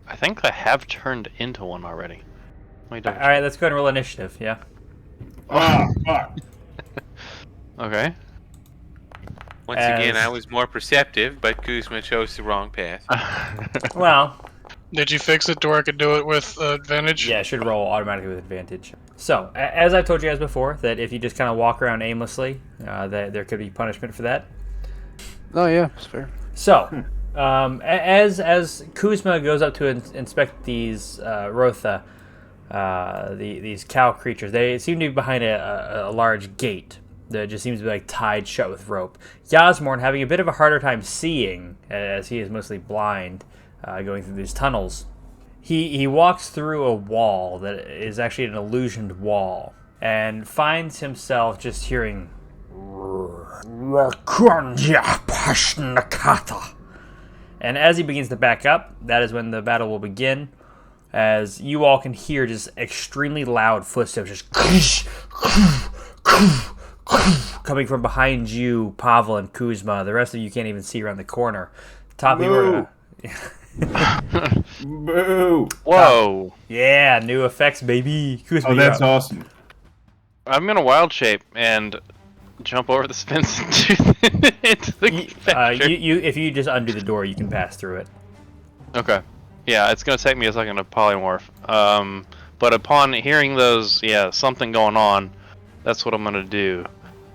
I think I have turned into one already. All right, let's go ahead and roll initiative. Yeah. Okay. Once again, I was more perceptive, but Kuzma chose the wrong path. Well. Did you fix it to where I could do it with advantage? Yeah, it should roll automatically with advantage. So, as I've told you guys before, that if you just kind of walk around aimlessly, that there could be punishment for that. Oh yeah, that's fair. So, as Kuzma goes up to inspect these Rotha, these cow creatures, they seem to be behind a large gate that just seems to be like tied shut with rope. Yasmorn having a bit of a harder time seeing, as he is mostly blind, going through these tunnels. He walks through a wall that is actually an illusioned wall and finds himself just hearing and as he begins to back up, that is when the battle will begin, as you all can hear just extremely loud footsteps just coming from behind you, Pavel and Kuzma. The rest of you can't even see around the corner. Top of your Boo! Whoa! Yeah, new effects, baby. Kuzma, Oh, that's awesome. I'm gonna wild shape and jump over the fence into the factory. If you just undo the door, you can pass through it. Okay. Yeah, it's gonna take me a second to polymorph. But upon hearing those, something going on, that's what I'm gonna do.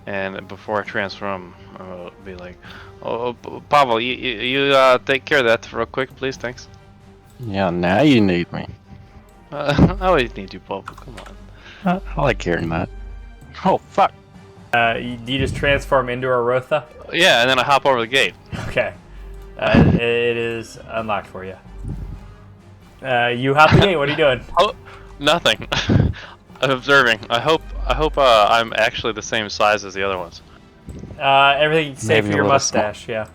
And before I transform, I'll be like, "Oh, Pavel, you take care of that real quick, please. Thanks." Yeah, now you need me. I always need you, Pavel. Come on. I like hearing that. Oh, fuck. Do you just transform into a Rotha? Yeah, and then I hop over the gate. Okay. It is unlocked for you. You hop the gate. What are you doing? Oh, nothing. I'm observing. I hope I'm actually the same size as the other ones. Everything save Maybe for a your little mustache. Yeah.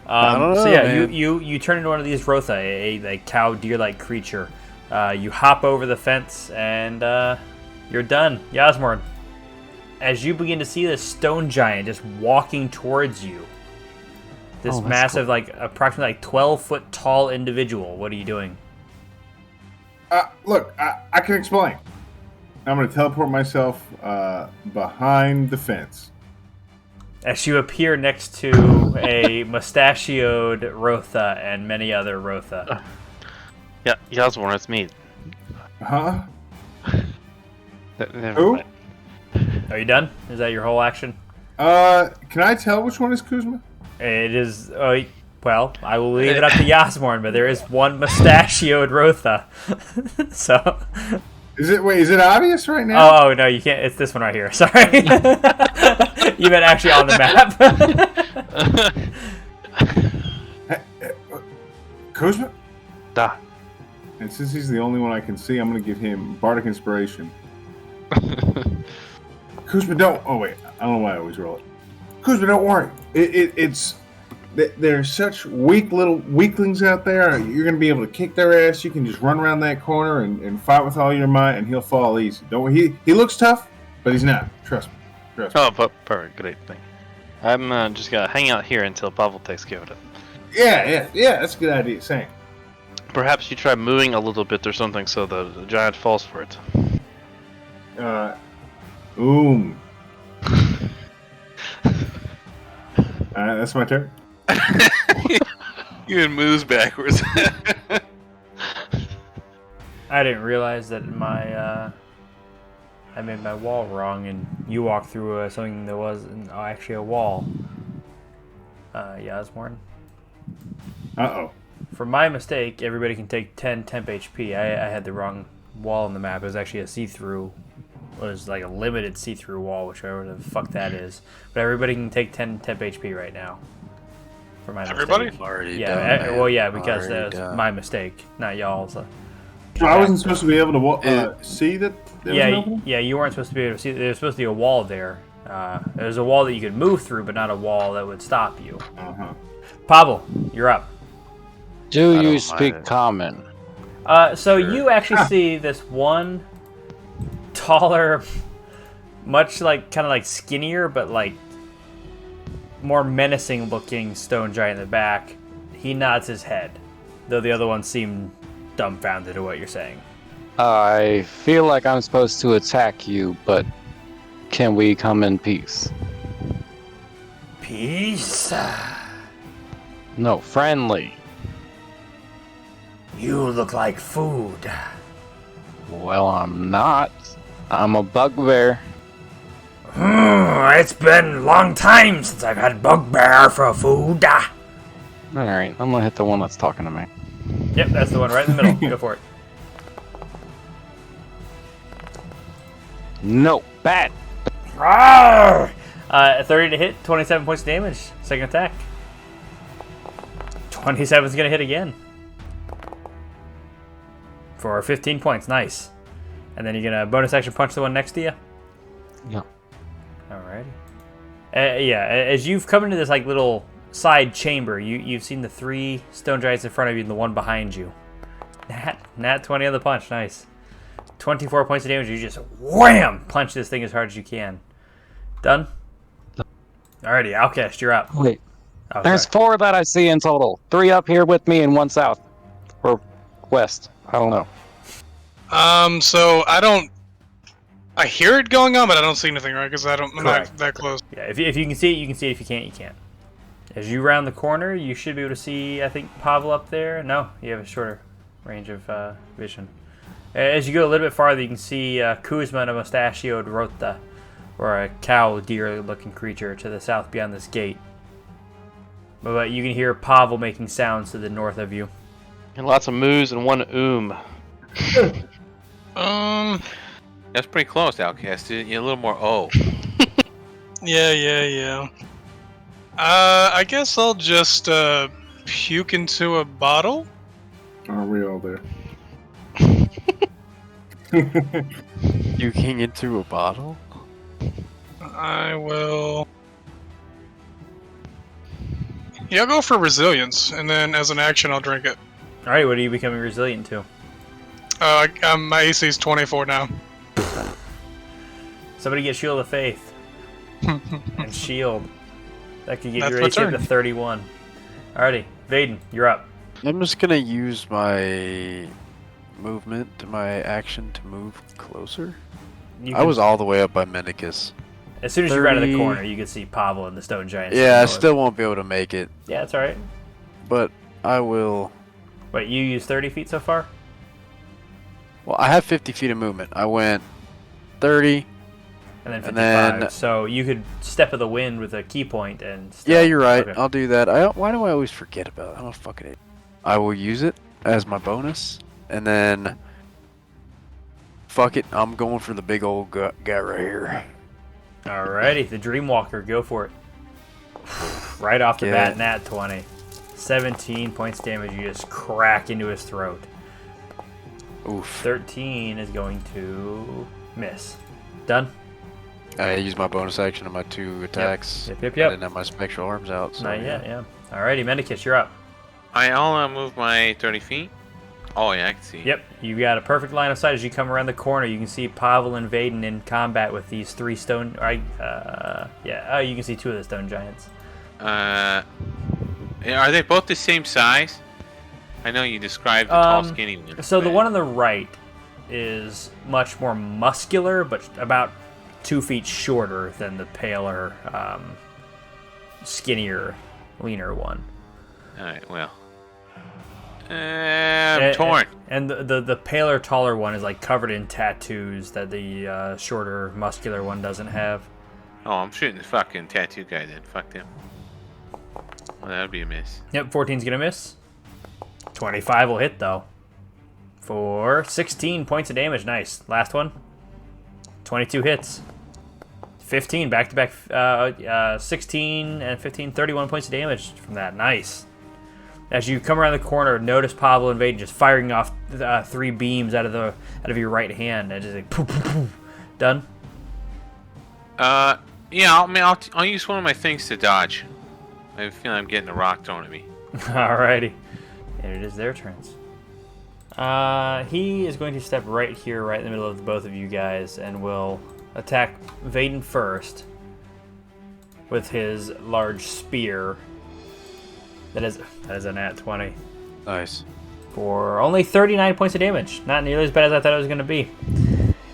I don't know, So yeah, man. you turn into one of these Rotha, a cow deer-like creature. You hop over the fence and you're done. Yasmorn, as you begin to see this stone giant just walking towards you, this that's massive, like approximately 12-foot tall individual. What are you doing? Look, I can explain. I'm going to teleport myself behind the fence. As you appear next to a mustachioed Rotha and many other Rotha. Yeah, Yasmorn, it's me. Huh? Never Who? mind. Are you done? Is that your whole action? Can I tell which one is Kuzma? It is. Well, I will leave it up to Yasmorn, but there is one mustachioed Rotha. So. Is it obvious right now? Oh no, you can't. It's this one right here. Sorry. You meant actually on the map. Kuzma? Da. And since he's the only one I can see, I'm going to give him Bardic Inspiration. Kuzma, don't. Oh wait, I don't know why I always roll it. Kuzma, don't worry. There's such weak little weaklings out there. You're going to be able to kick their ass. You can just run around that corner and fight with all your might, and he'll fall easy. Don't worry. He looks tough, but he's not. Trust me. Oh, perfect. Great thing. I'm just gonna hang out here until Pavel takes care of it. Yeah. That's a good idea. Same. Perhaps you try moving a little bit or something so the giant falls for it. That's my turn. Even moves backwards. I didn't realize that my I made my wall wrong, and you walked through something that wasn't actually a wall. Yasmorn. Uh-oh. For my mistake, everybody can take 10 temp HP. I had the wrong wall on the map. It was actually a see-through. It was like a limited see-through wall, whichever the fuck that is. But everybody can take 10 temp HP right now. For my Everybody? mistake. Already Yeah, done, man. well, yeah, because Already that was done. my mistake, not y'all's. So I wasn't supposed to be able to see that there was an Yeah, opening? yeah, you weren't supposed to be able to see. There was supposed to be a wall there. There was a wall that you could move through, but not a wall that would stop you. Uh-huh. Pavel, you're up. Do I you don't speak mind it. common? So you actually see this one taller, much like kind of like skinnier, but like more menacing looking stone giant in the back. He nods his head, though the other ones seem dumbfounded at what you're saying. I feel like I'm supposed to attack you, but can we come in peace? Peace. No, friendly. You look like food. Well, I'm not. I'm a bugbear. It's been a long time since I've had bugbear for food. Alright, I'm gonna hit the one that's talking to me. Yep, that's the one right in the middle. Go for it. No, bad. Rawr! 30 to hit, 27 points of damage. Second attack. 27 is going to hit again. For 15 points. Nice. And then you're going to bonus action punch the one next to you? Yeah. Alrighty. Yeah, as you've come into this like little side chamber, you've seen the 3 stone giants in front of you and the one behind you. Nat 20 on the punch. Nice. 24 points of damage. You just wham! Punch this thing as hard as you can. Done? Alrighty, Outcast, you're up. Wait, Oh, there's sorry. 4 that I see in total. 3 up here with me and 1 south. Or west. I don't know. So I hear it going on, but I don't see anything, right? Because I'm not Correct. that close. Yeah, if you can see it, you can see it. If you can't, you can't. As you round the corner, you should be able to see, I think, Pavel up there. No, you have a shorter range of vision. As you go a little bit farther, you can see Kuzma and a mustachioed Rota, or a cow deer-looking creature to the south beyond this gate. But you can hear Pavel making sounds to the north of you. And lots of moos and one That's pretty close, Outcast. You're a little more O. Yeah. I guess I'll just puke into a bottle. Are we all there? Puking into a bottle? I will. Yeah, I'll go for resilience, and then as an action, I'll drink it. All right, what are you becoming resilient to? My AC is 24 now. Somebody get Shield of Faith and Shield. That could get That's your my AC up to turn. 31. Alrighty, Vaden, you're up. I'm just gonna use my movement, my action to move closer. You I can- was all the way up by Mendicus. as soon as you round the 30. corner, you can see Pavel and the Stone Giant. Yeah, I still won't be able to make it, Yeah, that's all right. but I will. Wait, you used 30 feet so far? Well, I have 50 feet of movement. I went 30. And then 55. And then- So you could step of the wind with a key point and. Yeah, you're right. Okay. I'll do that. Why do I always forget about it? I'm a fucking idiot. I will use it as my bonus, and then fuck it. I'm going for the big old guy right here. Alrighty, the Dreamwalker, go for it. Right off the bat, nat 20. 17 points damage, you just crack into his throat. Oof. 13 is going to miss. Done? I use my bonus action on my 2 attacks. Yep. I didn't have my spectral arms out. So Not yet, yeah. Alrighty, Mendicus, you're up. I'll move my 30 feet. Oh, yeah, I can see. Yep, you got a perfect line of sight as you come around the corner. You can see Pavel and Vaden in combat with these 3 stone. You can see 2 of the stone giants. Are they both the same size? I know you described the tall, skinny one. So the one on the right is much more muscular, but about 2 feet shorter than the paler, skinnier, leaner one. All right, well. I'm torn. And the paler, taller one is like covered in tattoos that the shorter, muscular one doesn't have. Oh, I'm shooting the fucking tattoo guy then. Fuck them. Well, that would be a miss. Yep, 14's gonna miss. 25 will hit though. For 16 points of damage. Nice. Last one. 22 hits. 15 back to back. 16 and 15, 31 points of damage from that. Nice. As you come around the corner, notice Pablo and Vaden just firing off 3 beams out of your right hand, and just like poof, poof, poof. Done. Yeah. I'll use one of my things to dodge. I feel I'm getting a rock thrown at me. Alrighty, and it is their turns. He is going to step right here, right in the middle of both of you guys, and will attack Vaden first with his large spear. That is a nat 20. Nice. For only 39 points of damage. Not nearly as bad as I thought it was going to be.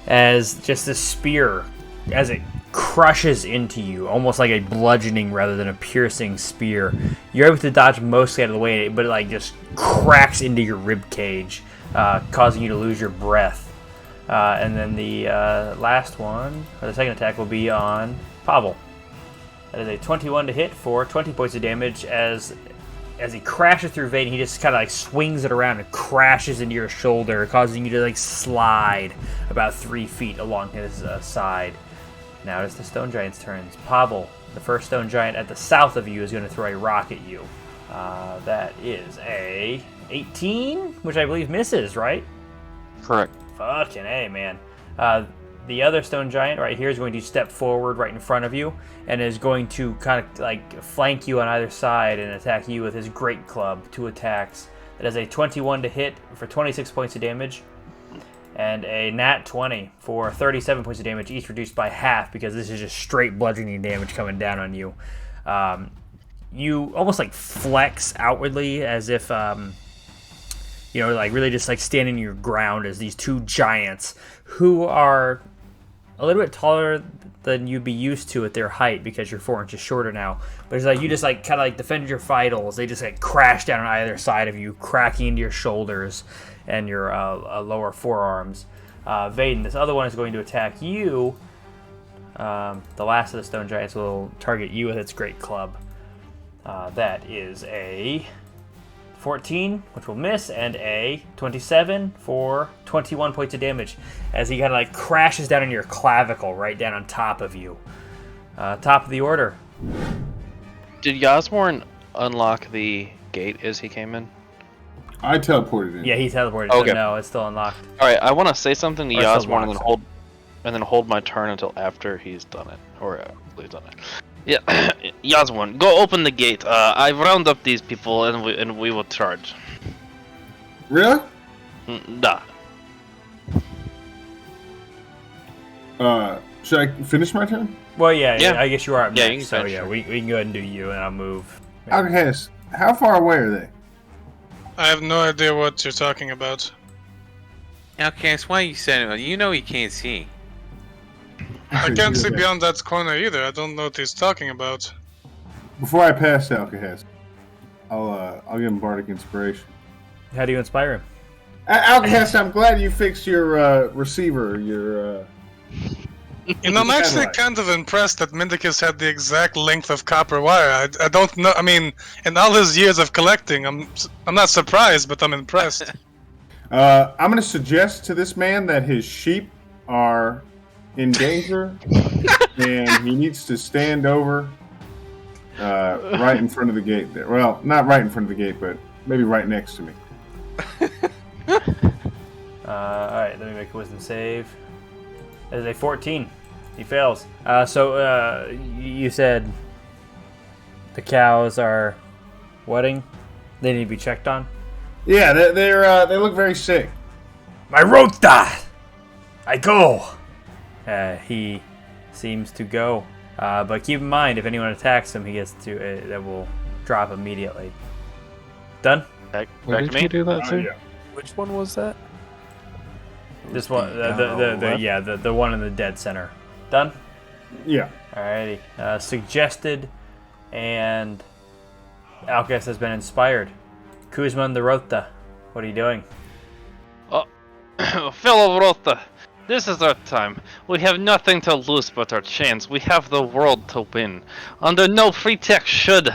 As just this spear, as it crushes into you, almost like a bludgeoning rather than a piercing spear. You're able to dodge mostly out of the way, but it like just cracks into your rib cage, causing you to lose your breath. And then the last one, or the second attack, will be on Pavel. That is a 21 to hit for 20 points of damage. As he crashes through Vaden, he just kind of like swings it around and crashes into your shoulder, causing you to like slide about 3 feet along his side. Now it's the stone giant's turns. Pavel, the first stone giant at the south of you, is going to throw a rock at you. That is a 18, which I believe misses, right? Correct. Fucking A, man. The other stone giant right here is going to step forward right in front of you and is going to kind of like flank you on either side and attack you with his great club. 2 attacks. That is a 21 to hit for 26 points of damage and a nat 20 for 37 points of damage, each reduced by half because this is just straight bludgeoning damage coming down on you. You almost like flex outwardly as if like really just like standing your ground as these 2 giants who are a little bit taller than you'd be used to at their height because you're 4 inches shorter now. But it's like you just like kind of like defend your vitals. They just like crash down on either side of you, cracking into your shoulders and your lower forearms. Vaden, this other one is going to attack you. The last of the stone giants will target you with its great club. That is a 14, which will miss, and a 27 for 21 points of damage as he kind of like crashes down on your clavicle right down on top of you. Top of the order. Did Yasmorn unlock the gate as he came in? I teleported in. Yeah, he teleported. Okay. So no, it's still unlocked. All right, I want to say something to Or still Yasmorn locked, and then hold my turn until after he's done it, or he's done it. Yeah, Yasmorn, go open the gate. I've rounded up these people, and we will charge. Really? Nah. Should I finish my turn? Well, yeah, Yeah. I guess you are up Yeah, next. you can So finish yeah, your- we can go ahead and do you, and I'll move. Alcahest, how far away are they? I have no idea what you're talking about. Outcast, why are you saying it? You know he can't see. I can't see beyond that corner either. I don't know what he's talking about. Before I pass Alcahest, I'll give him bardic inspiration. How do you inspire him? Alcahest, I'm glad you fixed your receiver. Your You know, I'm actually Satellite. kind of impressed that Mendicus had the exact length of copper wire. I don't know. I mean, in all his years of collecting, I'm not surprised, but I'm impressed. I'm going to suggest to this man that his sheep are in danger, and he needs to stand over right in front of the gate there. Well, not right in front of the gate, but maybe right next to me. Alright, let me make a wisdom save. That is a 14. He fails. So you said the cows are wedding? They need to be checked on? Yeah, they look very sick. My rota! I go! He seems to go. But keep in mind, if anyone attacks him, he gets to. That will drop immediately. Done? Back Where to did me. you do that Oh, to? yeah. Which one was that? This one, the one in the dead center. Done? Yeah. Alrighty. Suggested, and Alcas has been inspired. Kuzma and the Rota, what are you doing? Fellow Rota, this is our time. We have nothing to lose but our chance. We have the world to win. Under no pretext should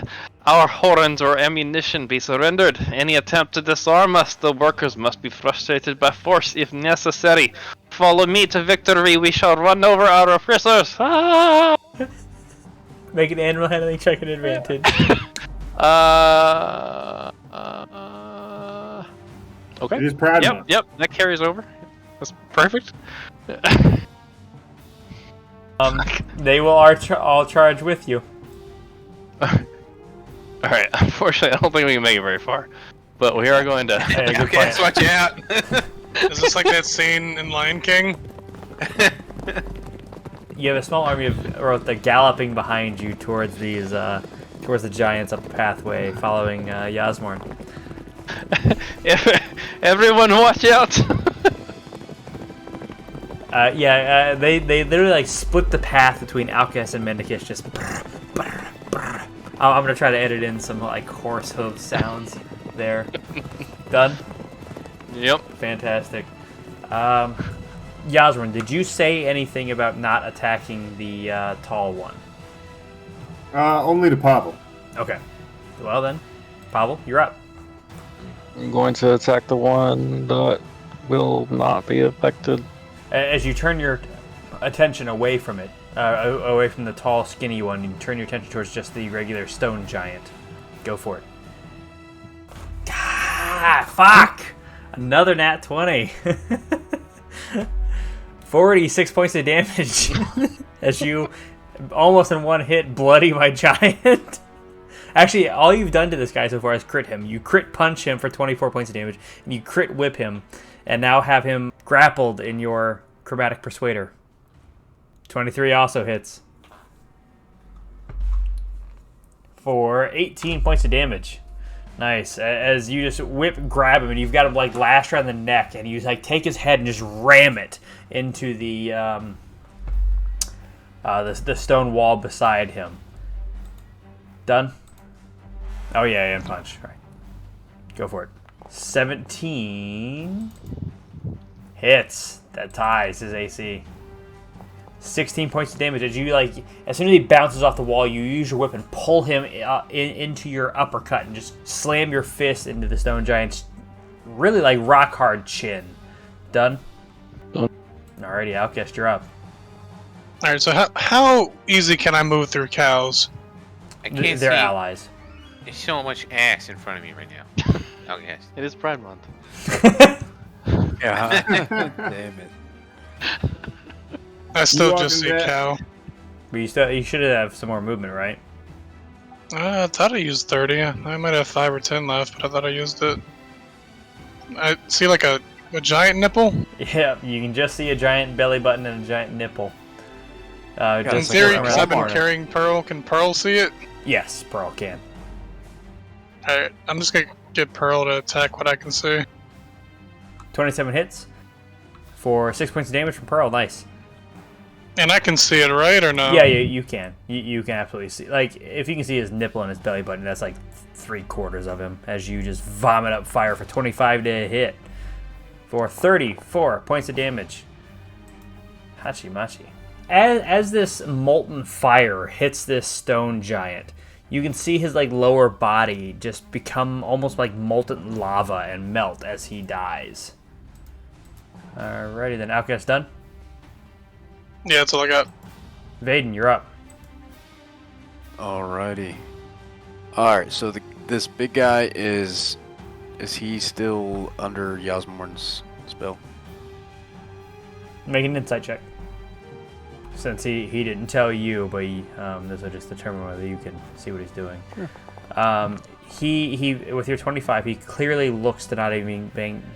our horns or ammunition be surrendered. Any attempt to disarm us, the workers must be frustrated by force if necessary. Follow me to victory. We shall run over our oppressors. Ah! Make an animal handling check at advantage. Okay. It is proud of Yep, that carries over. That's perfect. They will all charge with you. Alright, unfortunately, I don't think we can make it very far. But we are going to. Hey, good Okay, plan. watch out. Is this like that scene in Lion King? You have a small army of Rota galloping behind you towards these, towards the giants up the pathway, following Yasmorn. Everyone, watch out! They literally like split the path between Alcas and Mendicus. Just. I'm gonna try to edit in some like horse hoof sounds there. Done. Yep. Fantastic. Yasmorn, did you say anything about not attacking the tall one? Only to Pavel. Okay. Well then, Pavel, you're up. I'm going to attack the one that will not be affected. As you turn your attention away from it, away from the tall, skinny one, you turn your attention towards just the regular stone giant. Go for it. Ah, fuck! Another nat 20. 46 points of damage as you almost in one hit bloody my giant. Actually, all you've done to this guy so far is crit him. You crit punch him for 24 points of damage, and you crit whip him, and now have him grappled in your Chromatic Persuader. 23 also hits. For 18 points of damage. Nice. As you just grab him, and you've got him like lashed around the neck, and you like take his head and just ram it into the stone wall beside him. Done? Oh yeah, and punch. All right. Go for it. 17 hits. That ties his AC. 16 points of damage. As soon as he bounces off the wall, you use your whip and pull him into your uppercut and just slam your fist into the stone giant's really like rock hard chin. Done? Done. Alrighty, Outcast, you're up. All right. So how easy can I move through cows? I can't They're see. allies. There's so much ass in front of me right now. Oh yes. It is Pride Month. Yeah. Damn it. I still walking just see that- cow. But you should have some more movement, right? I thought I used 30. I might have 5 or 10 left, but I thought I used it. I see like a giant nipple. Yeah, you can just see a giant belly button and a giant nipple. In Just theory, around because the I've been corner. carrying Pearl, can Pearl see it? Yes, Pearl can. Alright, I'm just gonna get Pearl to attack what I can see. 27 hits for 6 points of damage from Pearl. Nice. And I can see it, right, or no? Yeah, you can. You can absolutely see. Like, if you can see his nipple and his belly button, that's like 3/4 of him as you just vomit up fire for 25 to hit for 34 points of damage. Hachimachi. As this molten fire hits this stone giant, you can see his like lower body just become almost like molten lava and melt as he dies. Alrighty then, Outcast done. Yeah, that's all I got. Vaden, you're up. Alrighty. Alright, so this big guy is he still under Yasmorn's spell? Make an insight check. Since he didn't tell you, but this will just determine whether you can see what he's doing. Sure. He with your 25, he clearly looks to not even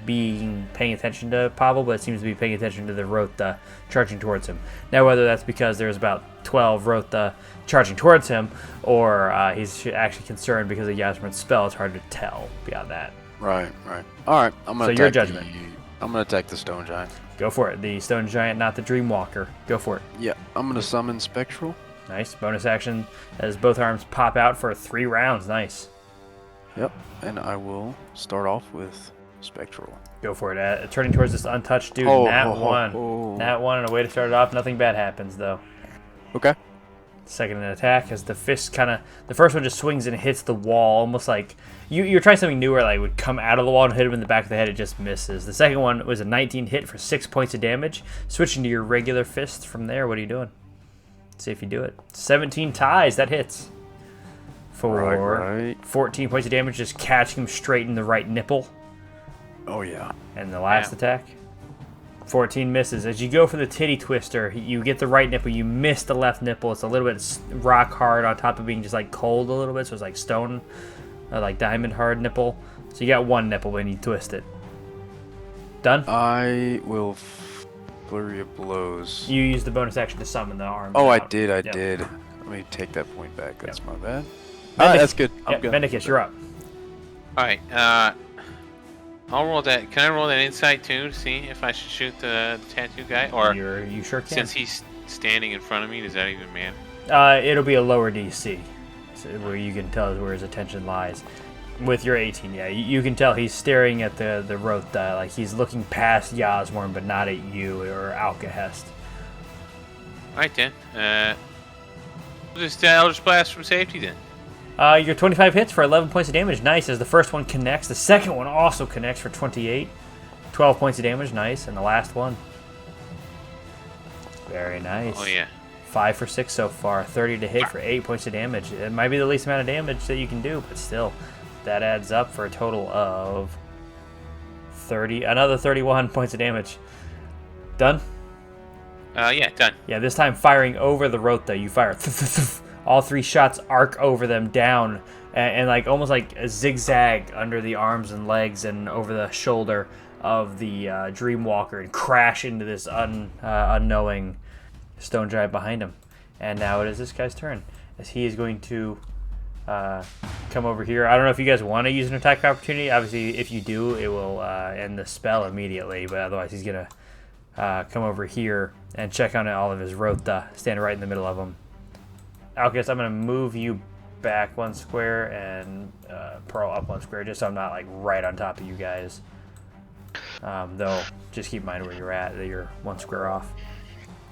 being paying attention to Pavel, but seems to be paying attention to the Rotha charging towards him. Now, whether that's because there's about 12 Rotha charging towards him, or he's actually concerned because of Yasmin's spell, it's hard to tell beyond that. Right. Alright, I'm gonna So attack your judgment. I'm gonna attack the stone giant. Go for it. The stone giant, not the Dreamwalker. Go for it. Yeah, I'm gonna summon Spectral. Nice. Bonus action as both arms pop out for 3 rounds. Nice. Yep, and I will start off with Spectral. Go for it. Turning towards this untouched dude. Oh, Nat oh, oh, 1. oh. Nat 1 and a way to start it off. Nothing bad happens, though. Okay. Second attack as the fist the first one just swings and hits the wall, almost like you're trying something new where like would come out of the wall and hit him in the back of the head. It just misses. The second one was a 19 hit for 6 points of damage. Switching to your regular fist from there. What are you doing? Let's see if you do it. 17 ties. That hits. For Right. 14 points of damage, just catching him straight in the right nipple. Oh yeah. And the last attack, 14 misses. As you go for the titty twister, you get the right nipple, you miss the left nipple. It's a little bit rock hard on top of being just like cold a little bit, so it's like stone, like diamond hard nipple. So you got one nipple when you twist it. Done? I will flurry of blows. You use the bonus action to summon the arm. Oh, I out. did. Yep. Let me take that point back. That's my bad. Mendic- That's good. I'm Yep, good. Mendicus, you're up. Alright, I'll roll that. Can I roll that insight too to see if I should shoot the tattoo guy? Or You sure can. since he's standing in front of me, does that even matter? It'll be a lower DC, so where you can tell where his attention lies. With your 18, yeah, you can tell he's staring at the Rotha, like he's looking past Yasmorn, but not at you or Alcahest. Alright then. Just Eldritch Blast from safety then. Your 25 hits for 11 points of damage. Nice, as the first one connects. The second one also connects for 28. 12 points of damage. Nice. And the last one. Very nice. Oh yeah. 5 for 6 so far. 30 to hit for 8 points of damage. It might be the least amount of damage that you can do, but still. That adds up for a total of another 31 points of damage. Done? Yeah, done. Yeah, this time firing over the Rotha. You fire. All 3 shots arc over them down and like almost like a zigzag under the arms and legs and over the shoulder of the Dreamwalker and crash into this unknowing stone giant behind him. And now it is this guy's turn as he is going to come over here. I don't know if you guys want to use an attack of opportunity. Obviously, if you do, it will end the spell immediately. But otherwise, he's going to come over here and check on all of his Rotha, stand right in the middle of them. Alcus, I'm going to move you back 1 square and Pearl up 1 square, just so I'm not like right on top of you guys. Though, just keep in mind where you're at, that you're 1 square off.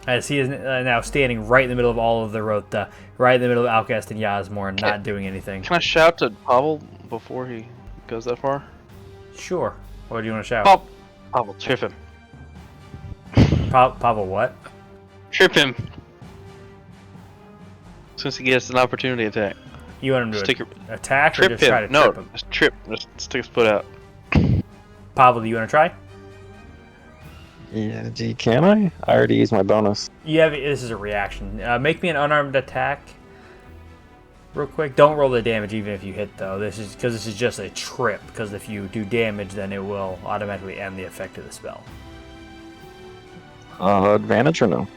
as he is now standing right in the middle of all of the Rota, right in the middle of Outcast and Yasmorn, not doing anything. Can I shout to Pavel before he goes that far? Sure. What do you want to shout? Pavel, trip him. Pavel, what? Trip him. Since he gets an opportunity attack. You want him to attack or Trip just try to him. No, trip him? just trip. Just stick his foot out. Pavel, do you want to try? Yeah, can I? I already used my bonus. You have. This is a reaction. Make me an unarmed attack. Real quick. Don't roll the damage even if you hit though. This is just a trip. Because if you do damage, then it will automatically end the effect of the spell. Advantage or no?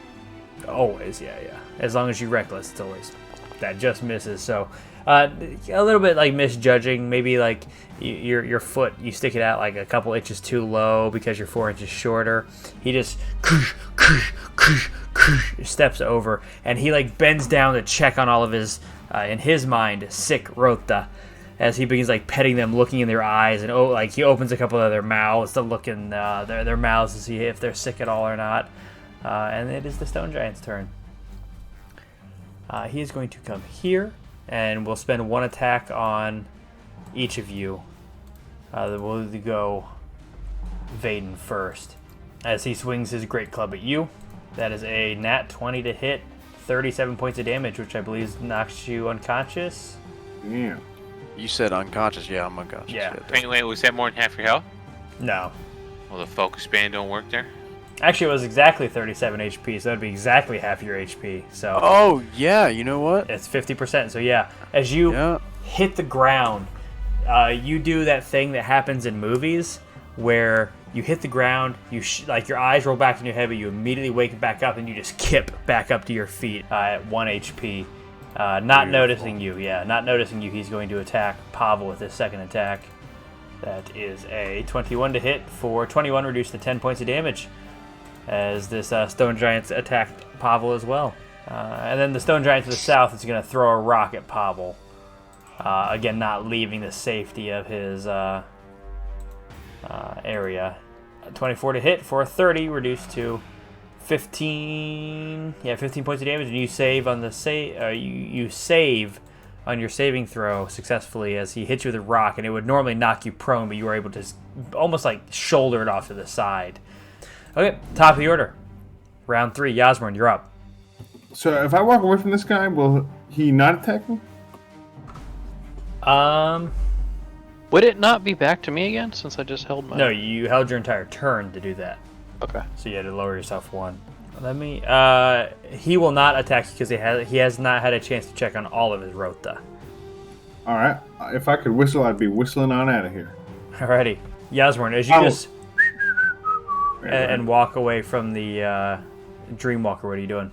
Always, yeah. As long as you reckless, it's always that just misses. So a little bit like misjudging. Maybe like your foot, you stick it out like a couple inches too low because you're 4 inches shorter. He just steps over and he like bends down to check on all of his, in his mind, sick Rota. As he begins like petting them, looking in their eyes, and like he opens a couple of their mouths to look in their mouths to see if they're sick at all or not. And it is the Stone Giant's turn. He is going to come here, and we'll spend one attack on each of you. We'll go Vaden first, as he swings his great club at you. That is a nat 20 to hit, 37 points of damage, which I believe knocks you unconscious. Yeah. You said unconscious. Yeah, I'm unconscious. Yeah. Wait, was that more than half your health? No. Well, the focus band don't work there? Actually, it was exactly 37 HP, so that'd be exactly half your HP. So. Oh, yeah, you know what? It's 50%, so yeah. As you hit the ground, you do that thing that happens in movies where you hit the ground, like your eyes roll back in your head, but you immediately wake back up and you just kip back up to your feet at 1 HP. Not noticing you, he's going to attack Pavel with his second attack. That is a 21 to hit for 21, reduced to 10 points of damage, as this Stone Giant's attacked Pavel as well. And then the Stone Giant to the south is going to throw a rock at Pavel. Again, not leaving the safety of his area. 24 to hit for a 30, reduced to 15 points of damage, and you save on the you save on your saving throw successfully as he hits you with a rock, and it would normally knock you prone, but you were able to almost like shoulder it off to the side. Okay, top of the order. Round 3, Yasmorn, you're up. So if I walk away from this guy, will he not attack me? Would it not be back to me again since I just held my... No, you held your entire turn to do that. Okay. So you had to lower yourself 1. He will not attack you because he has not had a chance to check on all of his Rota. All right. If I could whistle, I'd be whistling on out of here. Alrighty. Yasmorn, as you just... and walk away from the Dreamwalker, what are you doing?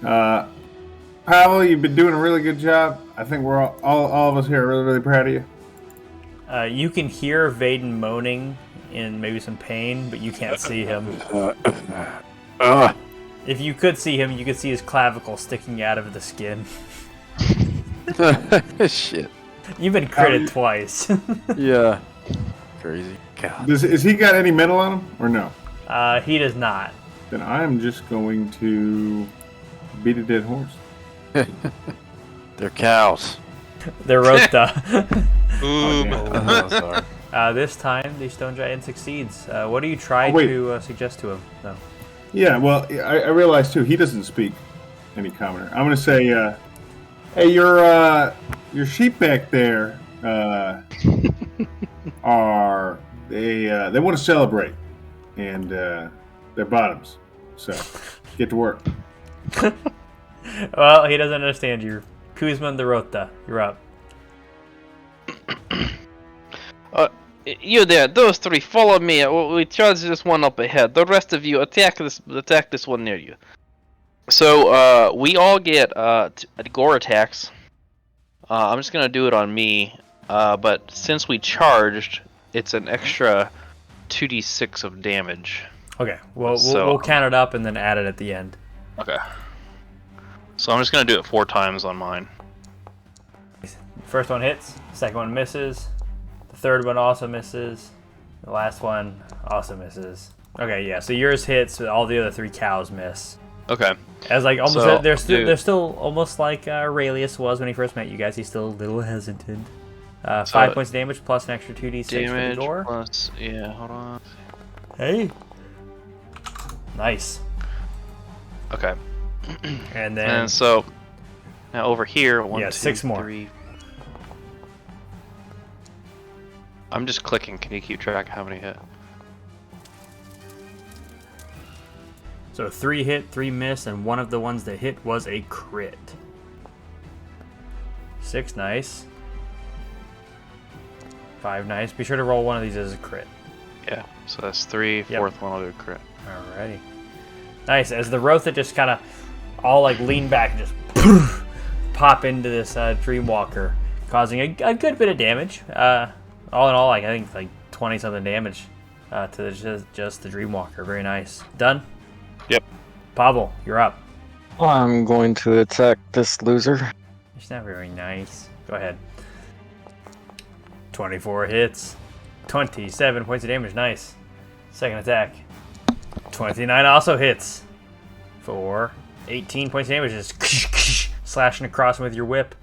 Pavel, you've been doing a really good job. I think we're all of us here are really, really proud of you. You can hear Vaden moaning in maybe some pain, but you can't see him. If you could see him, you could see his clavicle sticking out of the skin. Shit. You've been critted twice. Yeah. Crazy. God. Is he got any metal on him or no? He does not. Then I'm just going to beat a dead horse. They're cows. They're Rota. Oh, sorry. This time, the Stone Giant succeeds. What do you try to suggest to him? No. Yeah, well, I realize too he doesn't speak any commoner. I'm gonna say, hey, your sheep back there are they want to celebrate, and they're bottoms, so get to work. Well, he doesn't understand you. Kuzman the Rota, you're up. You there, those 3, follow me. We charge this one up ahead. The rest of you attack this one near you. So we all get gore attacks. I'm just gonna do it on me. But since we charged, it's an extra 2d6 of damage. Okay, we'll count it up and then add it at the end. Okay. So I'm just gonna do it 4 times on mine. First one hits, second one misses, the third one also misses, the last one also misses. Okay, yeah, so yours hits, but all the other 3 cows miss. Okay. As like almost, So, they're still almost like Aurelius was when he first met you guys. He's still a little hesitant. 5 points of damage plus an extra 2d6 for the Damage gore. plus, yeah, hold on. Hey. Nice. Okay. And then And so, now over here, one, Yeah, two, 6 more. 3. I'm just clicking. Can you keep track of how many hit? so 3 hit, 3 miss, and one of the ones that hit was a crit. 6 nice. 5 nice. Be sure to roll one of these as a crit. Yeah, so that's 3. Fourth one I'll do a crit. Alrighty. Nice. As the Rotha just kind of all like lean back and just pop into this Dreamwalker, causing a good bit of damage. All in all, like, I think like 20 something damage to just the Dreamwalker. Very nice. Done? Yep. Pavel, you're up. I'm going to attack this loser. It's not very nice. Go ahead. 24 hits. 27 points of damage. Nice. Second attack. 29 also hits. For 18 points of damage. Just slashing across him with your whip.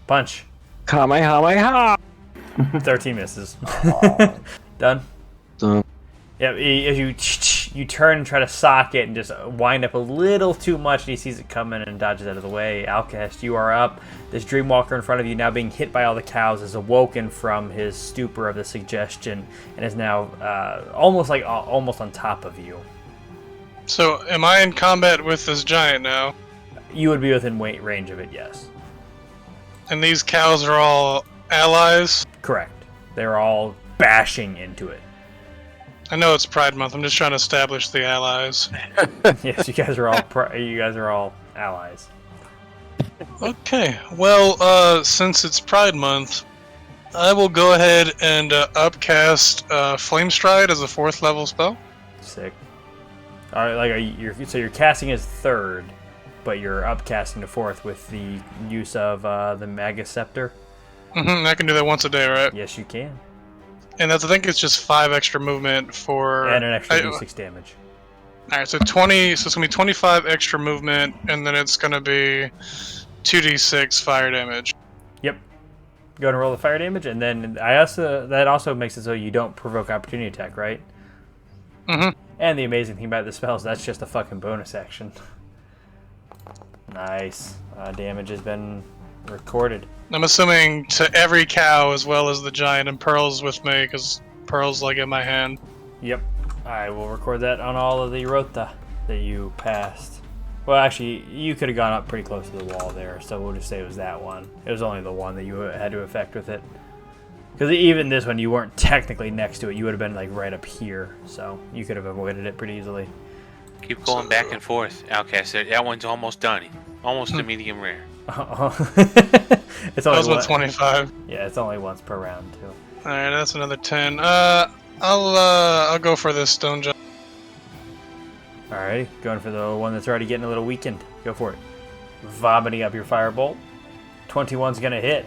Punch. Kamehameha! 13 misses. Done? Done. Yeah, as you turn and try to sock it and just wind up a little too much, and he sees it coming and dodges out of the way. Alcast, you are up. This Dreamwalker in front of you, now being hit by all the cows, is awoken from his stupor of the suggestion and is now almost on top of you. So, am I in combat with this giant now? You would be within range of it, yes. And these cows are all allies? Correct. They're all bashing into it. I know it's Pride Month. I'm just trying to establish the allies. Yes, you guys are all allies. Okay. Well, since it's Pride Month, I will go ahead and upcast Flame Stride as a 4th level spell. Sick. All right, you're casting as 3rd, but you're upcasting to 4th with the use of the Magus Scepter. I can do that once a day, right? Yes, you can. And I think it's just 5 extra movement for... And an extra d6 damage. Alright, so 20, so it's going to be 25 extra movement, and then it's going to be 2d6 fire damage. Yep. Go and roll the fire damage, and then that also makes it so you don't provoke opportunity attack, right? And the amazing thing about the spell is that's just a fucking bonus action. Nice. Damage has been recorded. I'm assuming to every cow as well as the giant, and Pearl's with me, because Pearl's like in my hand. Yep. I will record that on all of the Rota that you passed. Well, actually, you could have gone up pretty close to the wall there, so we'll just say it was that one. It was only the one that you had to affect with it. Because even this one, you weren't technically next to it. You would have been like right up here, so you could have avoided it pretty easily. Keep going back and forth, Outcast. That one's almost done. Almost a medium rare. It's only That was 25. Yeah, it's only once per round too. Alright, that's another 10. I'll go for this stone giant. Alrighty, going for the one that's already getting a little weakened. Go for it. Vomiting up your firebolt. 21's gonna hit.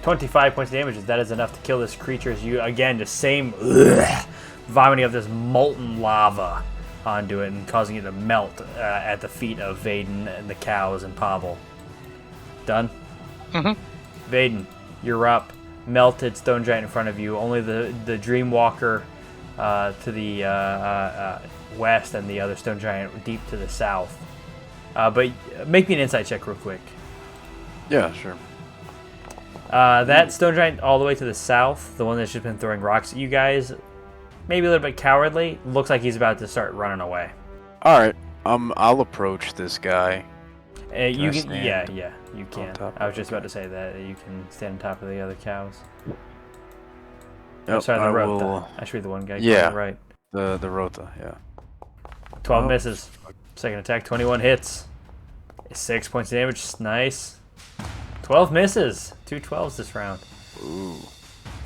25 points of damage. That is enough to kill this creature. As you again, the same vomiting up this molten lava onto it and causing it to melt at the feet of Vaden and the cows and Pavel. Done? Vaden, you're up. Melted stone giant in front of you. Only the Dreamwalker to the west and the other stone giant deep to the south. But make me an insight check real quick. Yeah, sure. That stone giant all the way to the south, the one that's just been throwing rocks at you guys, maybe a little bit cowardly, looks like he's about to start running away. All right, I'll approach this guy. You can, stand yeah, you can. top I was just about to say that you can stand on top of the other cows. Yep, Sorry, the I Rota. will. I should be the one guy. Yeah. Right. The Rota, yeah. 12 Oh. misses. Second attack, 21 hits. 6 points of damage. Nice. 12 misses. 2 12s this round. Ooh.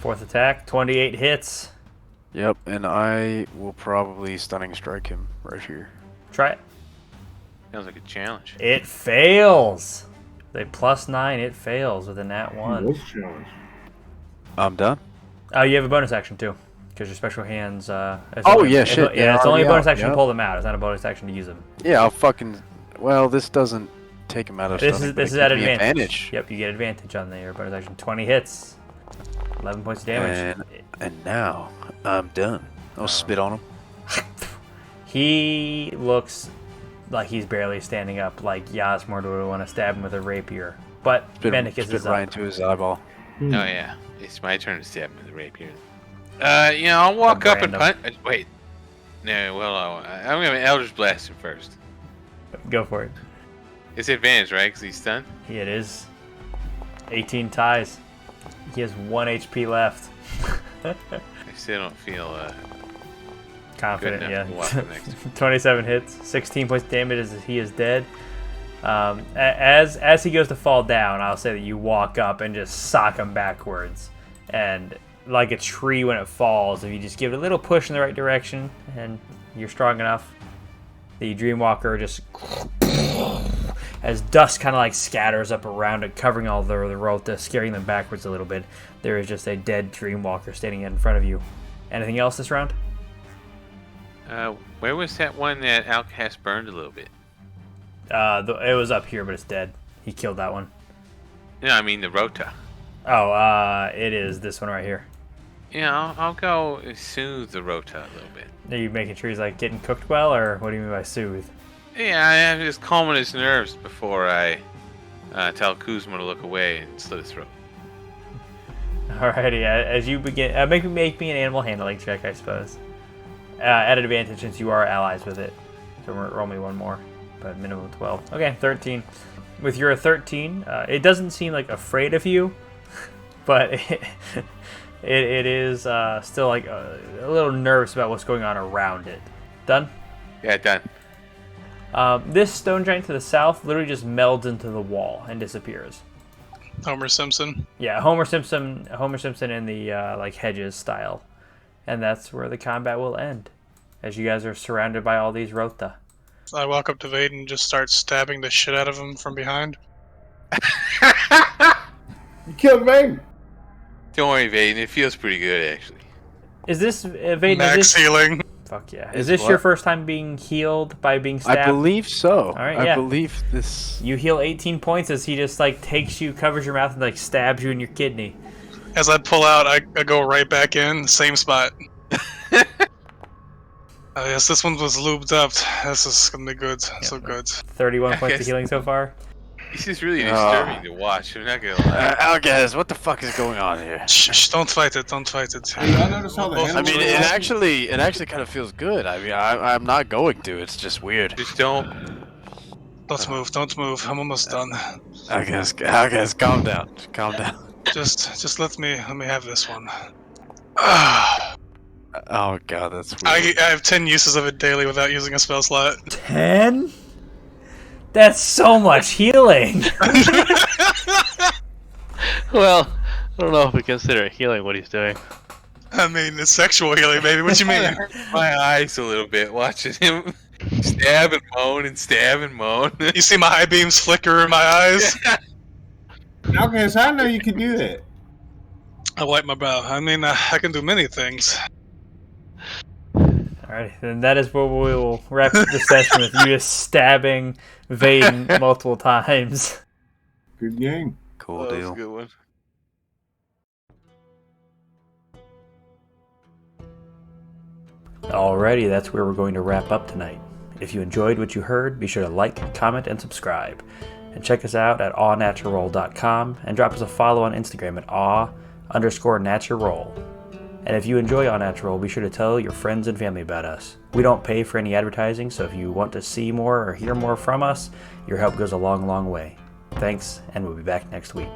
Fourth attack, 28 hits. Yep, and I will probably stunning strike him right here. Try it. Sounds like a challenge. It fails. They +9. It fails with a nat 1. What's challenge? I'm done. Oh, you have a bonus action too. Because your special hands. Shit. Yeah, it's only a bonus action Yep. to pull them out. It's not a bonus action to use them. Yeah, I'll fucking. Well, this doesn't take him out of This stunning, is but this it is at gives me advantage. Yep, you get advantage on your bonus action. 20 hits. 11 points of damage. And now I'm done. I'll spit on him. He looks like he's barely standing up, like Yasmor would want to stab him with a rapier. But Mendicus is right up. into his eyeball. Oh yeah, it's my turn to stab him with the rapier. I'll walk up and random. punch. Wait, no, well, I'm gonna Eldritch Blast him first. Go for it. It's advantage, right? Because he's stunned. It is 18 ties. He has 1 HP left. I still don't feel Confident, good enough to walk yeah. the next 27 hits, 16 points of damage as he is dead. As he goes to fall down, I'll say that you walk up and just sock him backwards. And like a tree when it falls, if you just give it a little push in the right direction and you're strong enough, the Dreamwalker just as dust kind of like scatters up around it, covering all the Rota, scaring them backwards a little bit. There is just a dead Dreamwalker standing in front of you. Anything else this round? Where was that one that Outcast burned a little bit? It was up here, but it's dead. He killed that one. No, I mean the Rota. Oh, it is this one right here. Yeah, I'll go soothe the Rota a little bit. Are you making sure he's like getting cooked well, or what do you mean by soothe? Yeah, I'm just calming his nerves before I tell Kuzma to look away and slit his throat. Alrighty, as you begin, make me an animal handling check, I suppose. At advantage since you are allies with it. So roll me one more, but minimum 12. Okay, 13. With your 13, it doesn't seem like afraid of you, but it is still like a little nervous about what's going on around it. Done? Yeah, done. This stone giant to the south literally just melds into the wall and disappears. Homer Simpson. Yeah, Homer Simpson in the like hedges style, and that's where the combat will end, as you guys are surrounded by all these Rota. I walk up to Vade and just start stabbing the shit out of him from behind. You killed Vaden. Don't worry, Vaden. It feels pretty good, actually. Is this Vaden? Max healing. Fuck yeah! Is Is this what? your first time being healed by being stabbed? I believe so. right, I yeah. believe this. You heal 18 points as he just like takes you, covers your mouth, and like stabs you in your kidney. As I pull out, I go right back in, same spot. Yes, this one was lubed up. This is gonna be good. So good. 31 points of guess- healing so far. This is really disturbing to watch. I'm not gonna lie. Algaz, what the fuck is going on here? Shh, don't fight it. Don't fight it. Hey, I noticed how the Both- I handles mean, are it actually kind of feels good. I mean, I'm not going to. It's just weird. Just don't. Don't move. Don't move. I'm almost done. Algaz, calm down. Calm down. Just let me have this one. Oh god, that's weird. I have 10 uses of it daily without using a spell slot. 10? That's so much healing. Well, I don't know if we consider it healing what he's doing. I mean, it's sexual healing, baby. What you mean? My eyes a little bit watching him stab and moan and stab and moan. You see my high beams flicker in my eyes? Okay, so I know you can do that. I wipe my brow. I mean, I can do many things. Alright, then that is where we will wrap up the session with you just stabbing Vaden multiple times. Good game. Cool That was a deal. good one. Alrighty, that's where we're going to wrap up tonight. If you enjoyed what you heard, be sure to like, comment, and subscribe. And check us out at awnaturalroll.com and drop us a follow on Instagram at aw_natural. And if you enjoy Aw Natural, be sure to tell your friends and family about us. We don't pay for any advertising, so if you want to see more or hear more from us, your help goes a long, long way. Thanks, and we'll be back next week.